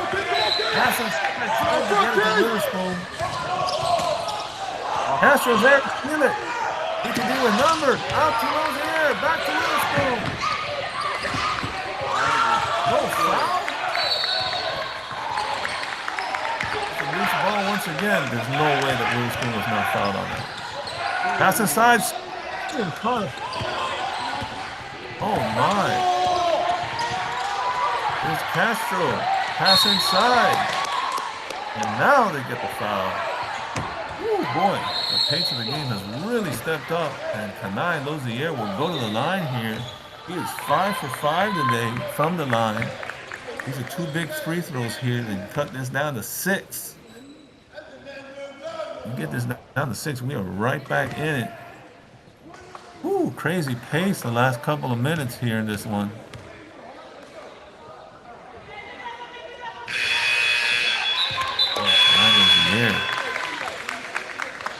Passing trying to get it to Witherspoon. Castro's there to steal it. He can do a number. Out to Rozier. Back to Witherspoon. No foul? The loose ball once again. There's no way that Witherspoon was not fouled on that. Pass inside. Oh my. Here's Castro. Pass inside. And now they get the foul. Oh boy. The pace of the game has really stepped up. And Kanai Lozier will go to the line here. He is 5 for 5 today from the line. These are two big free throws here. They cut this down to 6. You get this down to 6, we are right back in it. Ooh, crazy pace the last couple of minutes here in this one.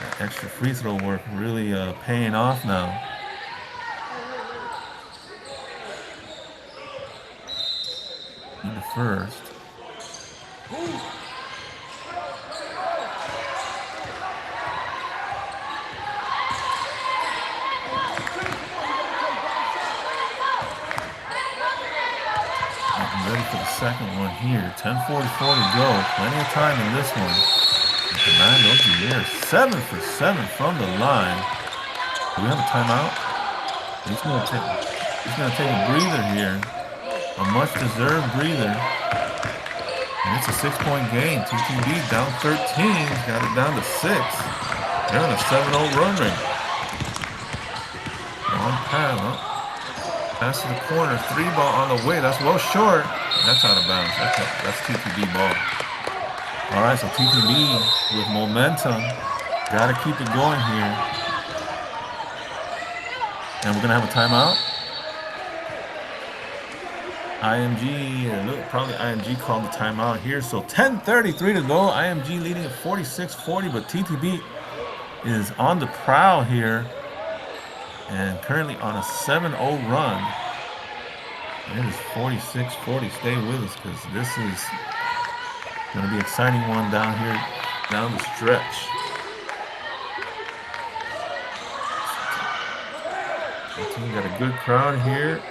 That extra free throw work really paying off now. In the first. Ready for the second one here. 10:44 to go. Plenty of time in this one. Kanai Lozier, 7 for 7 from the line. Do we have a timeout? He's gonna take a breather here. A much-deserved breather. And it's a 6-point game. TTB down 13. Got it down to 6. They're on a 7-0 run rate. On pass. Pass to the corner, 3 ball on the way. That's well short. That's out of bounds. That's TTB ball. All right, so TTB with momentum. Got to keep it going here. And we're going to have a timeout. IMG, probably IMG called the timeout here. So 10:33 to go. IMG leading at 46-40, but TTB is on the prowl here. And currently on a 7-0 run. It is 46-40. Stay with us because this is going to be an exciting one down here, down the stretch. The team got a good crowd here.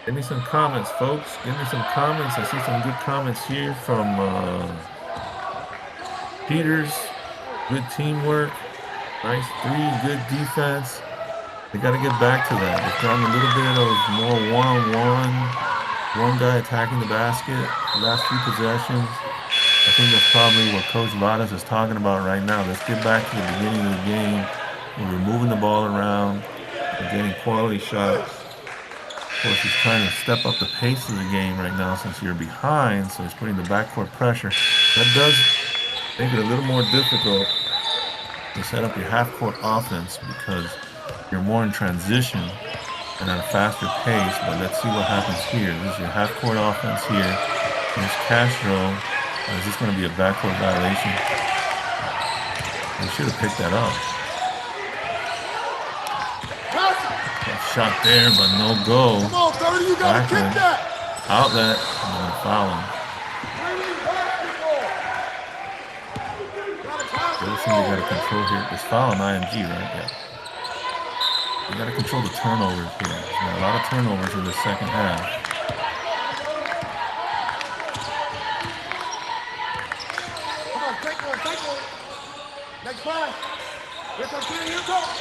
Give me some comments, folks. Give me some comments. I see some good comments here from Peters. Good teamwork. Nice 3, good defense. They got to get back to that. They've done a little bit of more one-on-one, one guy attacking the basket, the last few possessions. I think that's probably what Coach Vadas is talking about right now. Let's get back to the beginning of the game. We're moving the ball around. We're getting quality shots. Of course, he's trying to step up the pace of the game right now since you're behind, so he's putting the backcourt pressure. That does make it a little more difficult to set up your half-court offense because you're more in transition and at a faster pace, but let's see what happens here. This is your half-court offense here. There's Castro. Is this going to be a backcourt violation? They should have picked that up. shot there, but no go. Come on, 30, you gotta kick Blackman. that. Outlet. I'm going to foul him. The other thing they got to control here is foul on IMG, right? Yeah. You got to control the turnovers here. There's been a lot of turnovers in the second half. Come on, take one. Next pass. Here comes three, here comes.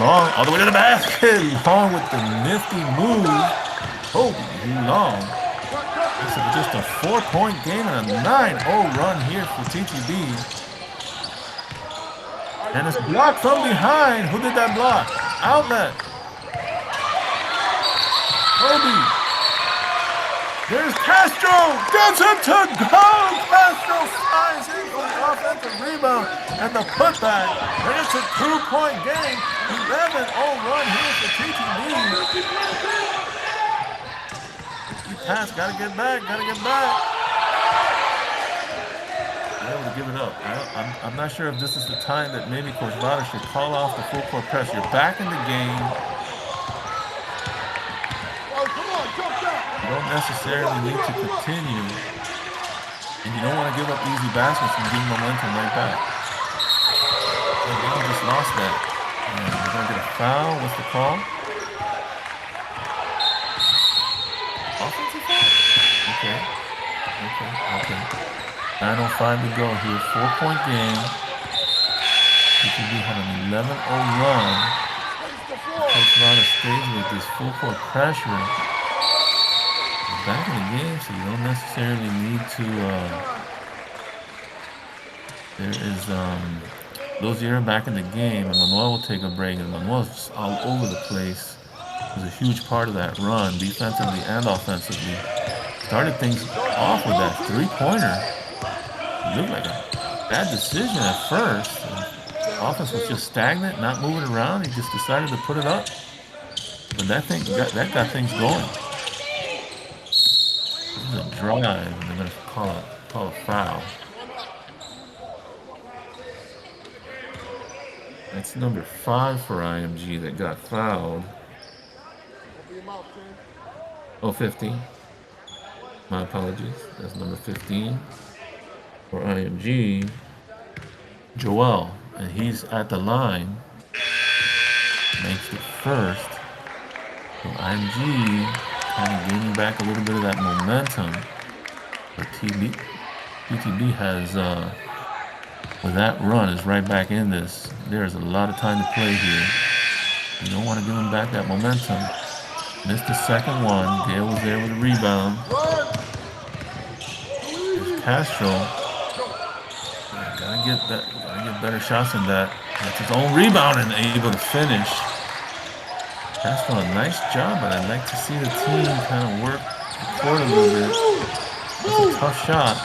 Long, all the way to the basket. Long with the nifty move. Holy Long. This is just a 4-point game and a 9-0 run here for TTB. And it's blocked from behind. Who did that block? Outlet. Kobe. There's Castro. Gets it to go. Castro flies in for the offensive rebound and the putback. And it's a 2-point game. 11-0 run here for TTB. Pass, gotta get back. Able to give it up. I'm not sure if this is the time that maybe Coach Vada should call off the full court press. You're back in the game. You don't necessarily need to continue, and you don't want to give up easy baskets and give momentum right back. And they just lost that. And we're gonna get a foul. What's the call? Offensive foul? Okay. 9:05 to go here. 4-point game. TTB had an 11-0 run. Coach Vada stays with this full court pressure. You're back in the game, so you don't necessarily need to. There is Lozier back in the game, and Manuel will take a break, and Manuel's just all over the place. Was a huge part of that run, defensively and offensively. Started things off with that 3-pointer. It looked like a bad decision at first. The offense was just stagnant, not moving around. He just decided to put it up. But that got things going. This is a drive, and they're going to call a foul. That's number 5 for IMG that got fouled. Oh, 15. My apologies. That's number 15 for IMG. Joel, and he's at the line. Makes the first. So IMG kind of gaining back a little bit of that momentum. But TTB has, with that run, is right back in this. There's a lot of time to play here. You don't want to give him back that momentum. Missed the second one. Gale was there with a rebound. There's Castro. Gotta get better shots than that. That's his own rebound and able to finish. Castro, a nice job, but I'd like to see the team kind of work the court a little bit. It's a tough shot.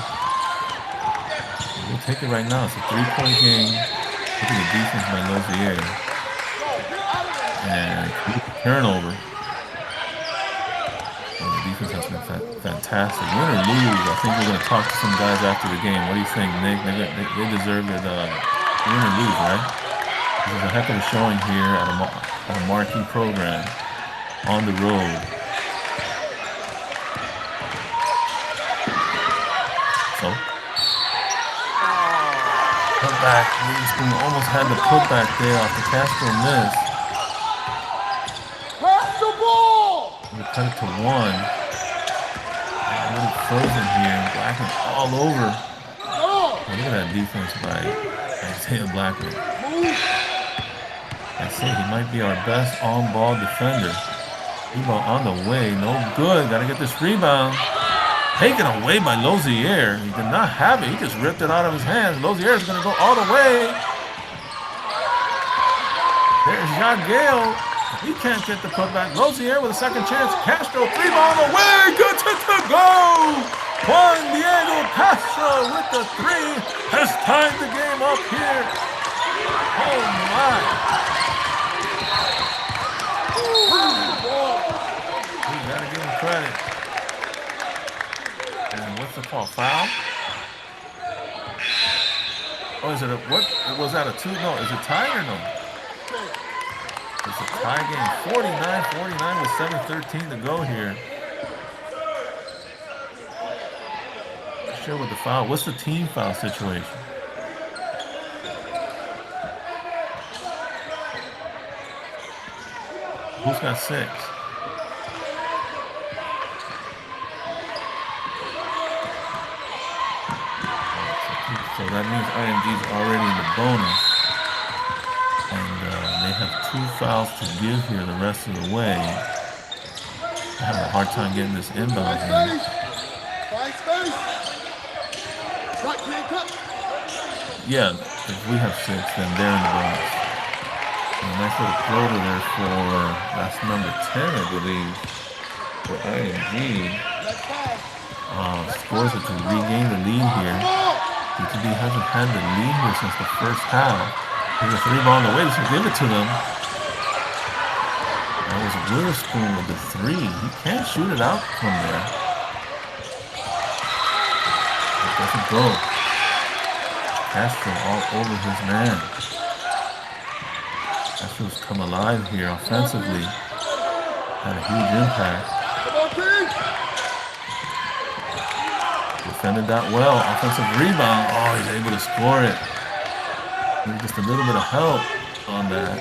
We'll take it right now. It's a 3-point game. Look at the defense by Lozier. And turnover. Well, the defense has been fantastic. Win or lose, I think we're going to talk to some guys after the game. What do you think, Nick? They deserve it. Win or lose, right? This is a heck of a showing here at a marquee program on the road. So, putback. Witherspoon almost had the putback there off the Castro miss. We cut it to 1. A little frozen here. Blackman all over. Oh, look at that defense by Isaiah Blackman. I say he might be our best on-ball defender. Rebound on the way. No good. Got to get this rebound. Taken away by Lozier. He did not have it. He just ripped it out of his hands. Lozier is going to go all the way. There's Jacques Gale. He can't get the putback. Lozier with a second chance. Castro, 3-ball on the way. Good to go. Juan Diego Castro with the 3 has tied the game up here. Oh, my. We got to give him credit. And what's the call? Foul? Oh, is it a, what? Was that a 2? No, is it tied or no? It's a tie game, 49-49 with 7:13 to go here. Not sure what the foul. What's the team foul situation? Who's got 6? So that means IMG's already in the bonus. And they have 2 fouls to give here the rest of the way. I have a hard time getting this inbound in. Yeah, if we have 6, then they're in the bonus. And a nice little floater there for, that's number 10, I believe, for IMG. Scores it to regain the lead here. TTB hasn't had the lead here since the first half. There's a 3 ball on the way. They should give it to them. That was Witherspoon with the 3. He can't shoot it out from there. It doesn't go. Castro all over his man. Castro's come alive here offensively. Had a huge impact. Defended that well. Offensive rebound. Oh, he's able to score it. Maybe just a little bit of help on that.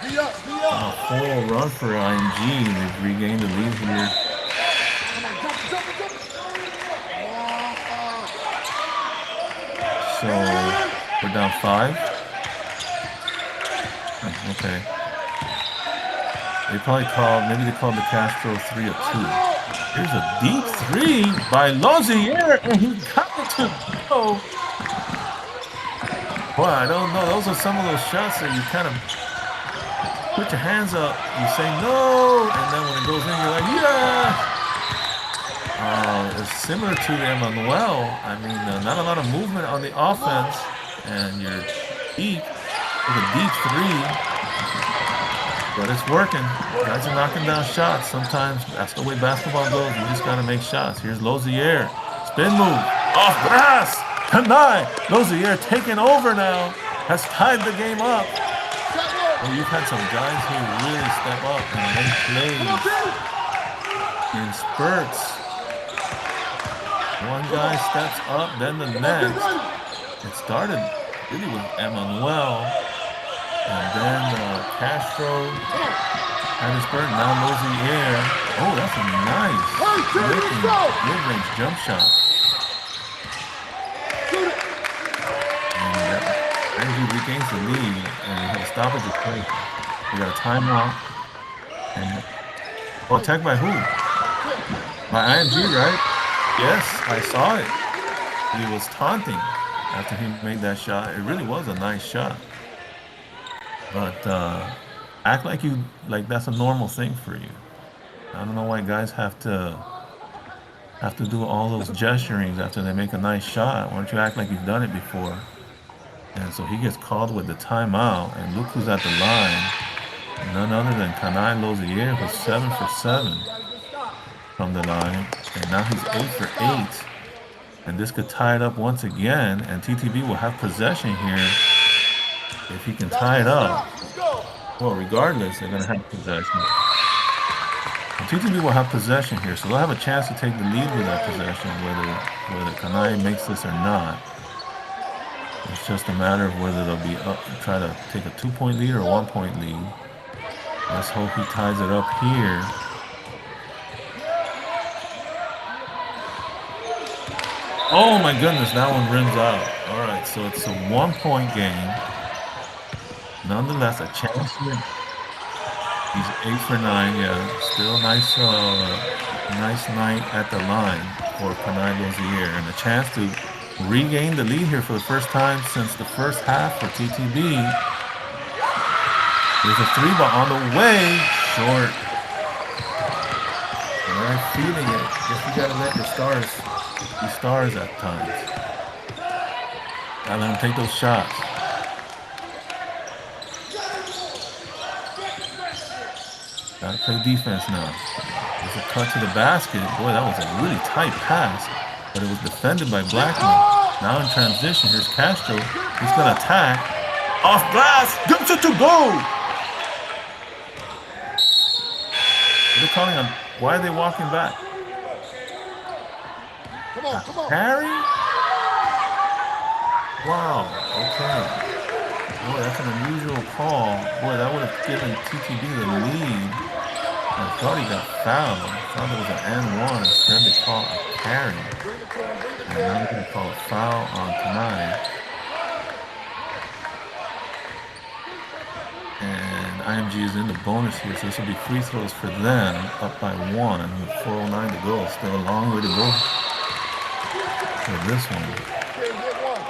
A full run for IMG. They've regained the lead here. So we're down 5. Okay. They probably maybe they called the Castro 3 or 2. Here's a deep 3 by Lozier, and he got it to go. Boy, I don't know. Those are some of those shots that you kind of put your hands up, you say no, and then when it goes in, you're like, yeah. It's similar to Emmanuel. I mean, not a lot of movement on the offense, and you're deep with a deep 3. But it's working. Guys are knocking down shots. Sometimes that's the way basketball goes. You just got to make shots. Here's Lozier. Spin move. Off grass. Kanai. Lozier taking over now. Has tied the game up. Well, you've had some guys who really step up and make plays in spurts. One guy steps up, then the next. It started really with Emmanuel. And then Castro had his spurt. Now Lozier. Oh, that's a nice mid-range jump shot. And IMG regains the lead, and we have a stoppage of play. We got a timeout. And attacked by who? By IMG, right? Yes, I saw it. He was taunting after he made that shot. It really was a nice shot. But act like that's a normal thing for you. I don't know why guys have to do all those gesturings after they make a nice shot. Why don't you act like you've done it before? And so he gets called with the timeout, and look who's at the line. None other than Kanai Lozier, who's 7 for 7 from the line, and now he's 8 for 8. And this could tie it up once again, and TTB will have possession here. If he can tie it up, well, regardless, they're going to have possession. And TTB will have possession here, so they'll have a chance to take the lead with that possession, whether Kanai makes this or not. It's just a matter of whether they'll be up and try to take a 2-point lead or a 1-point lead. Let's hope he ties it up here. Oh my goodness, that one rims out. All right, so it's a 1-point game. Nonetheless, a chance here. He's 8 for 9, yeah. Still nice night at the line for Kanai Lozier. And a chance to regain the lead here for the first time since the first half for TTB. There's a 3-ball on the way. Short. And they're feeling it. Guess you gotta let your stars be stars at times. Gotta let them take those shots. Gotta play defense now. There's a cut to the basket. Boy, that was a really tight pass, but it was defended by Blackman. Now in transition, here's Castro. He's gonna attack. Off glass, gets it to go. They're calling on. Why are they walking back? Come on, come on. Harry? Wow. Okay. Boy, that's an unusual call. Boy, that would have given TTB the lead. I thought he got fouled. I thought it was an N1. Instead, they call a carry. Bring it to him, bring it And to now they're him. going to call a foul on Kanai. And IMG is in the bonus here, so this will be free throws for them, up by 1 with 4:09 to go. Still a long way to go for this one. Can't get one.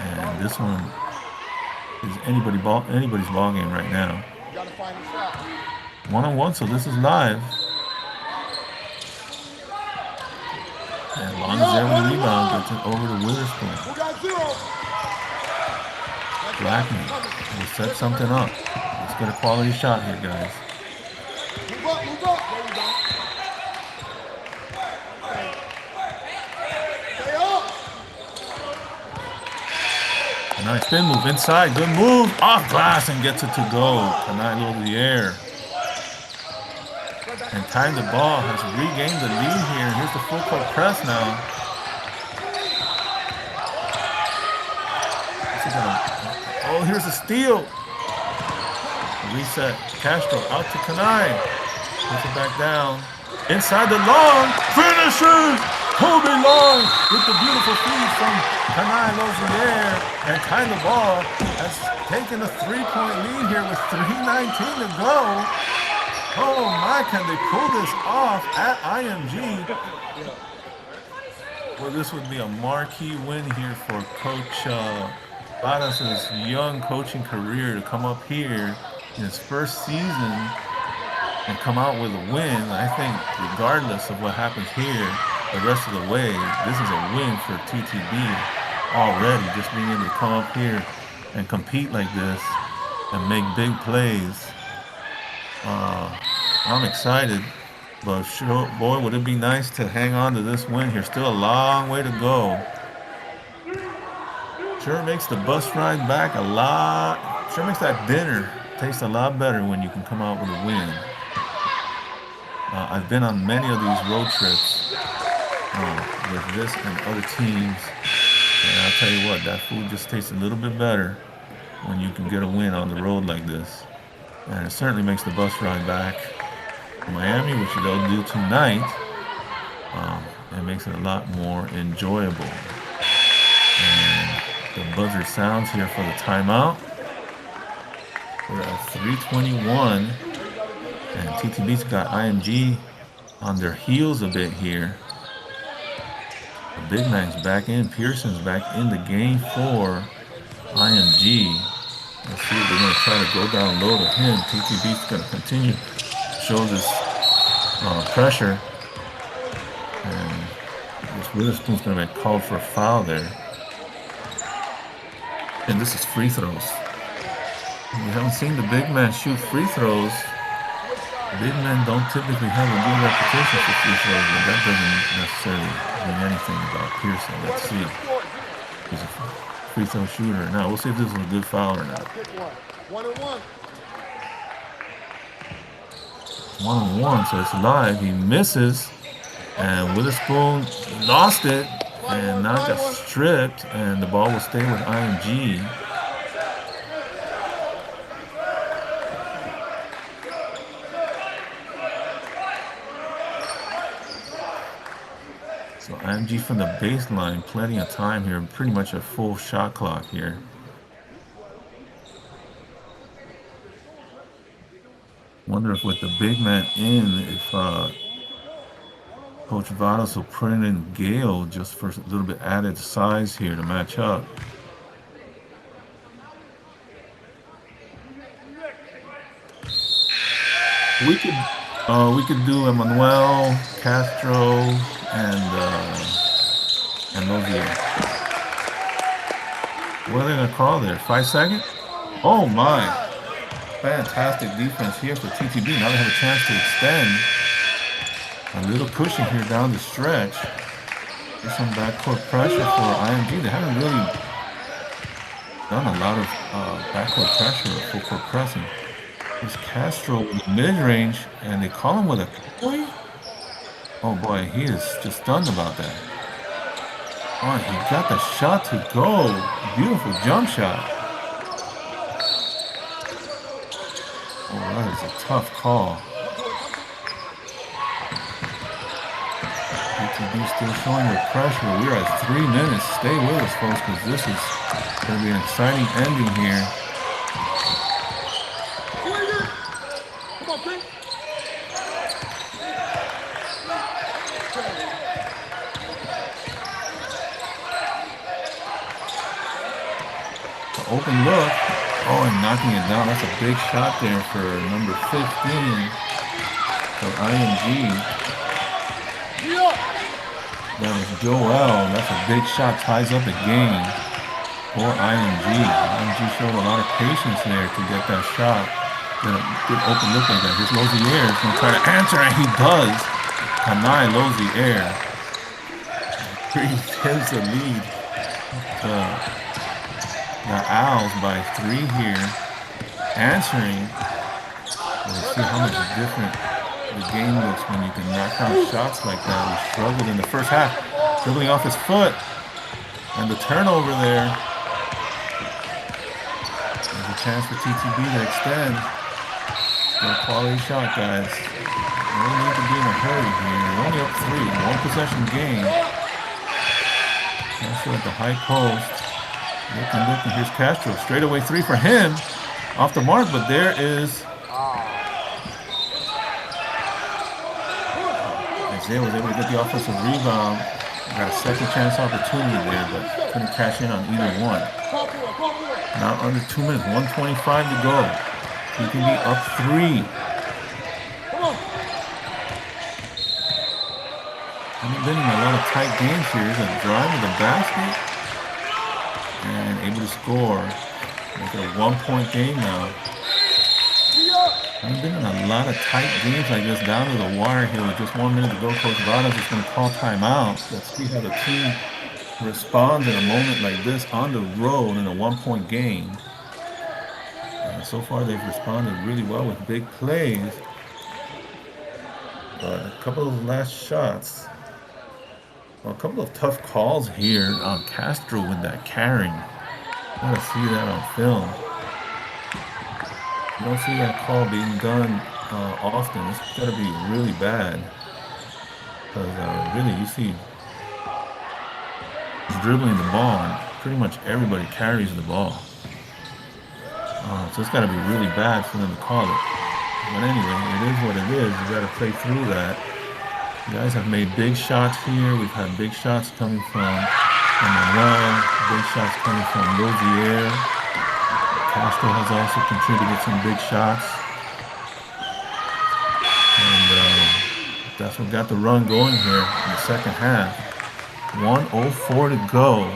And this one is anybody's ball game right now. You gotta find the shot. 1-on-1, so this is live. And long as they're with the rebound, gets it over to Witherspoon. Who got 0? Blackman will set something up. Let's get a quality shot here, guys. Move up, move up. There we go. Stay up. Kanai spin move inside. Good move. Off glass and gets it to go. Kanai low to the air. And Ty the ball has regained the lead here. Here's the full court press now. Oh, here's a steal. Reset. Castro out to Kanai. Puts it back down. Inside the long. Finishes. Kobe Long with the beautiful feed from Kanai Lozier. And Ty the ball has taken a 3-point lead here with 3:19 to go. Oh my, can they pull this off at IMG? Well, this would be a marquee win here for Coach Vadas' young coaching career to come up here in his first season and come out with a win. I think regardless of what happens here the rest of the way, this is a win for TTB already. Just being able to come up here and compete like this and make big plays. I'm excited, but sure, boy, would it be nice to hang on to this win here. Still a long way to go. Sure makes the bus ride back sure makes that dinner taste a lot better when you can come out with a win. I've been on many of these road trips with this and other teams, and I'll tell you what, that food just tastes a little bit better when you can get a win on the road like this. And it certainly makes the bus ride back to Miami, which they'll do tonight. It makes it a lot more enjoyable. And the buzzer sounds here for the timeout. We're at 3:21, and TTB's got IMG on their heels a bit here. The big man's back in. Pearson's back in the game for IMG. Let's see if they're going to try to go down low to him. TTB's going to continue to show this pressure. And this Witherspoon's going to be called for a foul there. And this is free throws. We haven't seen the big man shoot free throws. Big men don't typically have a good reputation for free throws, but that doesn't necessarily mean anything about Pearson. Let's see. He's a free throw shooter. Now, we'll see if this is a good foul or not. 1-on-1. 1-on-1, so it's live. He misses, and Witherspoon lost it, and now got stripped, and the ball will stay with IMG. So IMG from the baseline, plenty of time here, pretty much a full shot clock here. Wonder if with the big man in, if Coach Vadas will put in Gale just for a little bit added size here to match up. We could do Emmanuel, Castro, and Lozier. What are they gonna call there? 5 seconds? Oh my! Fantastic defense here for TTB. Now they have a chance to extend. A little cushion here down the stretch. There's some backcourt pressure for IMG. They haven't really done a lot of backcourt pressure or full court pressing. It's Castro with the mid-range, and they call him with a boy. Oh boy, he is just stunned about that. Oh, he got the shot to go. Beautiful jump shot. Oh, that is a tough call. ATB still showing the pressure. We are at 3 minutes. Stay with us, folks, because this is going to be an exciting ending here. Open look. Oh, and knocking it down. That's a big shot there for number 15 of IMG. That was Joel. That's a big shot. Ties up the game for IMG. IMG showed a lot of patience there to get that shot. Get a good open look like that. Here's Lozier. He's going to try to answer, and he does. Kanai Lozier. Gives the lead. The Owls by 3 here, answering. We'll see how much different the game looks when you can knock down shots like that. We struggled in the first half, dribbling off his foot, and the turnover there. There's a chance for TTB to extend. Still a quality shot, guys. No need to be in a hurry here. We're only up 3, 1 possession game. Castro at the high post. Looking, here's Castro. Straightaway 3 for him. Off the mark, but there is... Isaiah was able to get the offensive rebound. Got a second chance opportunity there, but couldn't cash in on either one. Now under 2 minutes, 1:25 to go. He can be up 3. Haven't been in a lot of tight games here. Here's a drive to the basket. And able to score. Make it a 1-point game now. I've been in a lot of tight games like this, down to the wire here with just 1 minute to go. Coach Vadas is going to call timeout. Let's see how the team responds in a moment like this on the road in a 1-point game. So far they've responded really well with big plays. But a couple of last shots. Well, a couple of tough calls here on Castro with that carrying. I gotta see that on film. You don't see that call being done often. It's gotta be really bad. Because really, you see he's dribbling the ball, and pretty much everybody carries the ball. So it's gotta be really bad for them to call it. But anyway, it is what it is. You gotta play through that. You guys have made big shots here. We've had big shots coming from Manuel, big shots coming from Lozier. Castro has also contributed some big shots. And that's what got the run going here in the second half. 1:04 to go.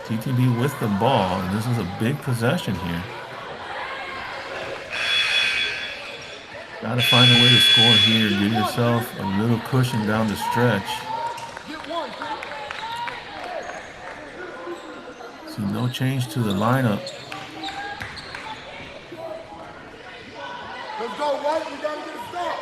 TTB with the ball, and this is a big possession here. Gotta find a way to score here. Give yourself a little cushion down the stretch. See no change to the lineup. Let's go, White. We gotta get a stop.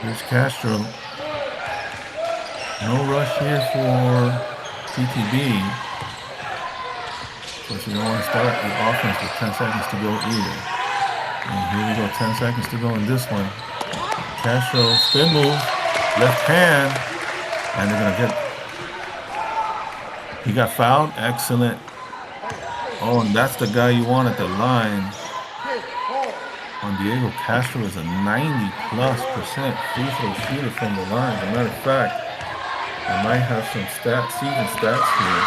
Here's Castro. No rush here for TTB. Of course, you don't want to start the offense with 10 seconds to go either. And here we go, 10 seconds to go in this one. Castro, spin move, left hand, and they're going to get... He got fouled. Excellent. Oh, and that's the guy you want at the line. On Diego Castro is a 90+% free throw shooter from the line. As a matter of fact, I might have some season stats here.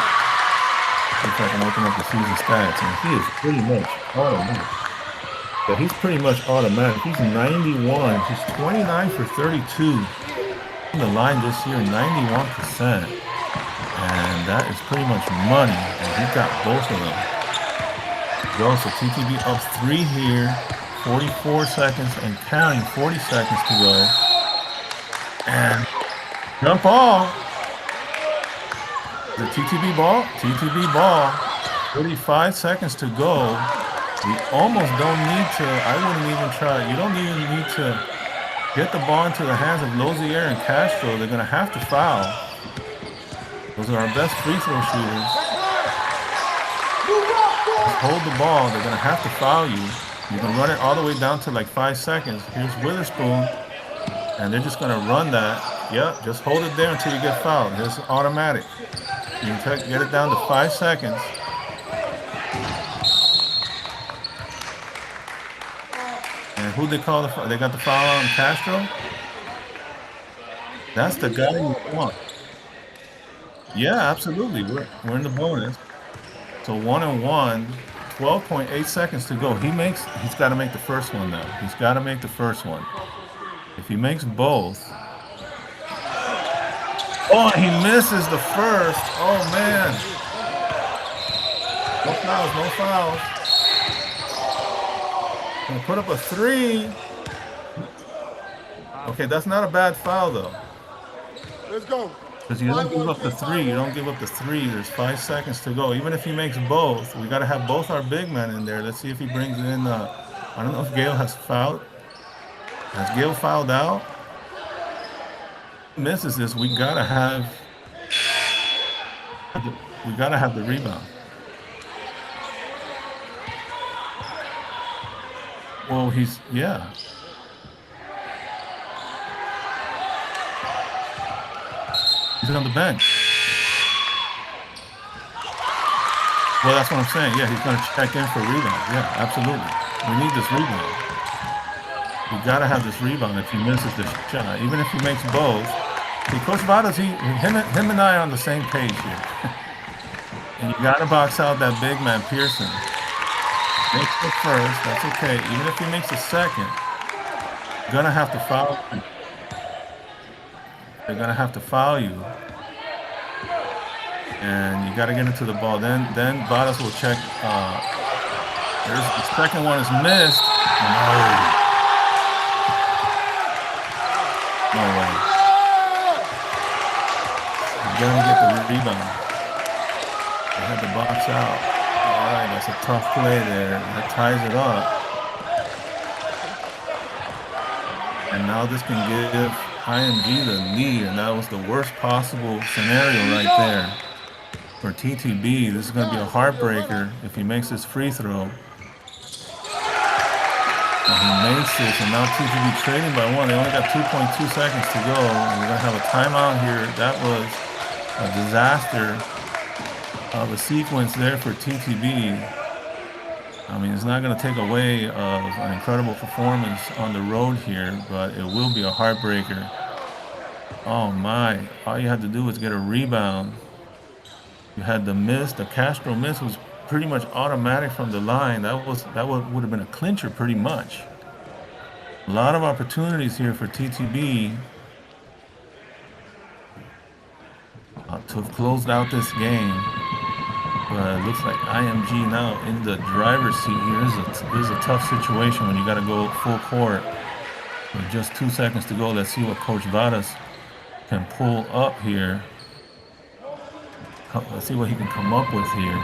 See if I can open up the season stats. And he is pretty much automatic. But he's pretty much automatic. He's 91. He's 29 for 32 in the line this year, 91%. And that is pretty much money. And he got both of them. So TTB up 3 here. 44 seconds and counting, 40 seconds to go. And jump ball. The TTB ball? TTB ball. 35 seconds to go. We almost don't need to, I wouldn't even try. You don't even need to get the ball into the hands of Lozier and Castro. They're going to have to foul. Those are our best free throw shooters. Just hold the ball. They're going to have to foul you. You can run it all the way down to like 5 seconds. Here's Witherspoon. And they're just going to run that. Yep, just hold it there until you get fouled. It's automatic. You can get it down to 5 seconds. And who they call they got the foul on Castro? That's the guy you want. Yeah, absolutely. We're in the bonus. So 1-1, 12.8 seconds to go. He's got to make the first one though. He's got to make the first one. If he makes both. Oh, he misses the first. Oh man. No fouls, no fouls. Gonna put up a 3. Okay, that's not a bad foul though. Let's go. Because you don't give up the 3. You don't give up the 3. There's 5 seconds to go. Even if he makes both, we got to have both our big men in there. Let's see if he brings in. I don't know if Gale has fouled. Has Gale fouled out? If he misses this, we gotta have the rebound. Well, yeah. He's on the bench. Well, that's what I'm saying. Yeah, he's going to check in for rebound. Yeah, absolutely. We need this rebound. We got to have this rebound if he misses this shot. Even if he makes both. See, Coach Vadas, him and I are on the same page here. And you got to box out that big man, Pearson. Makes the first. That's okay. Even if he makes the second, you're going to have to foul him. They're gonna have to foul you, and you got to get into the ball. Then Vadas will check. There's the second one is missed. No way. You gotta get the rebound. They had the box out. All right, that's a tough play there. That ties it up, and now this can give IMG the lead, and that was the worst possible scenario right there for TTB. This is going to be a heartbreaker if he makes this free throw. And he makes this, and now TTB trading by 1. They only got 2.2 seconds to go, and we're going to have a timeout here. That was a disaster of a sequence there for TTB. I mean, it's not going to take away of an incredible performance on the road here, but it will be a heartbreaker. Oh my, all you had to do was get a rebound. You had the miss, the Castro miss was pretty much automatic from the line. That would have been a clincher pretty much. A lot of opportunities here for TTB to have closed out this game. But it looks like IMG now in the driver's seat here. This is a tough situation when you got to go full court. With just 2 seconds to go. Let's see what Coach Vadas can pull up here. Let's see what he can come up with here.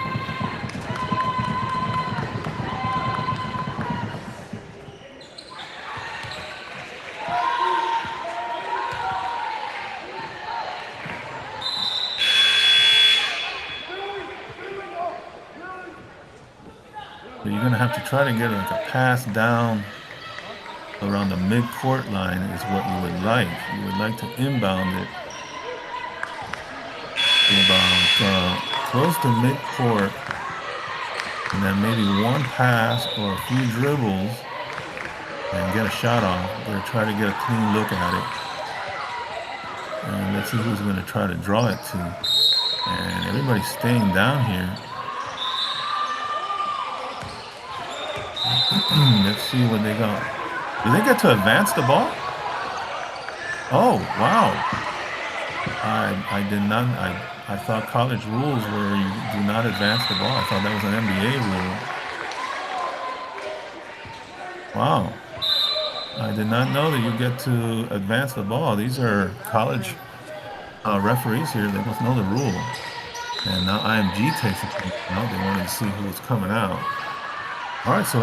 So you're going to have to try to get like a pass down around the mid-court line is what you would like. You would like to inbound it about close to mid-court, and then maybe one pass or a few dribbles and get a shot off. Or try to get a clean look at it. And let's see who's going to try to draw it to. And everybody's staying down here. Let's see what they got. Do they get to advance the ball? Oh, wow. I did not. I thought college rules were you do not advance the ball. I thought that was an NBA rule. Wow. I did not know that you get to advance the ball. These are college referees here. They must know the rule. And now IMG takes it out. They wanted to see who was coming out. All right, so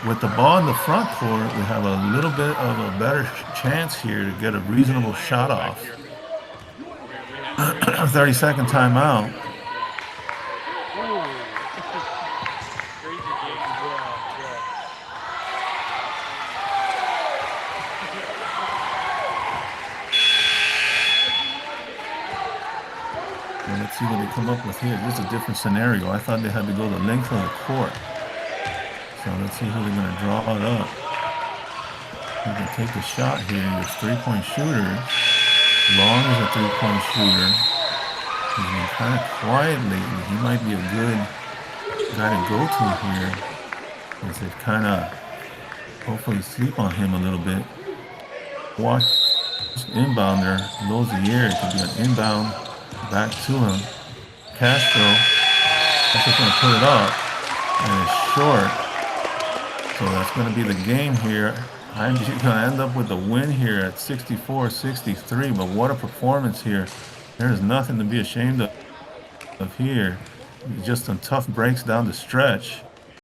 with the ball in the front court, we have a little bit of a better chance here to get a reasonable shot off. Here. We have 30-second timeout. Ooh. crazy game. Yeah. Well, let's see what they come up with here. This is a different scenario. I thought they had to go the length of the court. So let's see who they're going to draw it up. He can take the shot here. This three-point shooter. Long as a three-point shooter. He's been kind of quiet lately. He might be a good guy to go to here. Because they kind of hopefully sleep on him a little bit. Watch inbounder. Lozier could be an inbound back to him. Castro. That's just going to put it up. And it's short. So that's going to be the game here. IMG going to end up with a win here at 64-63. But what a performance here. There's nothing to be ashamed of here. Just some tough breaks down the stretch.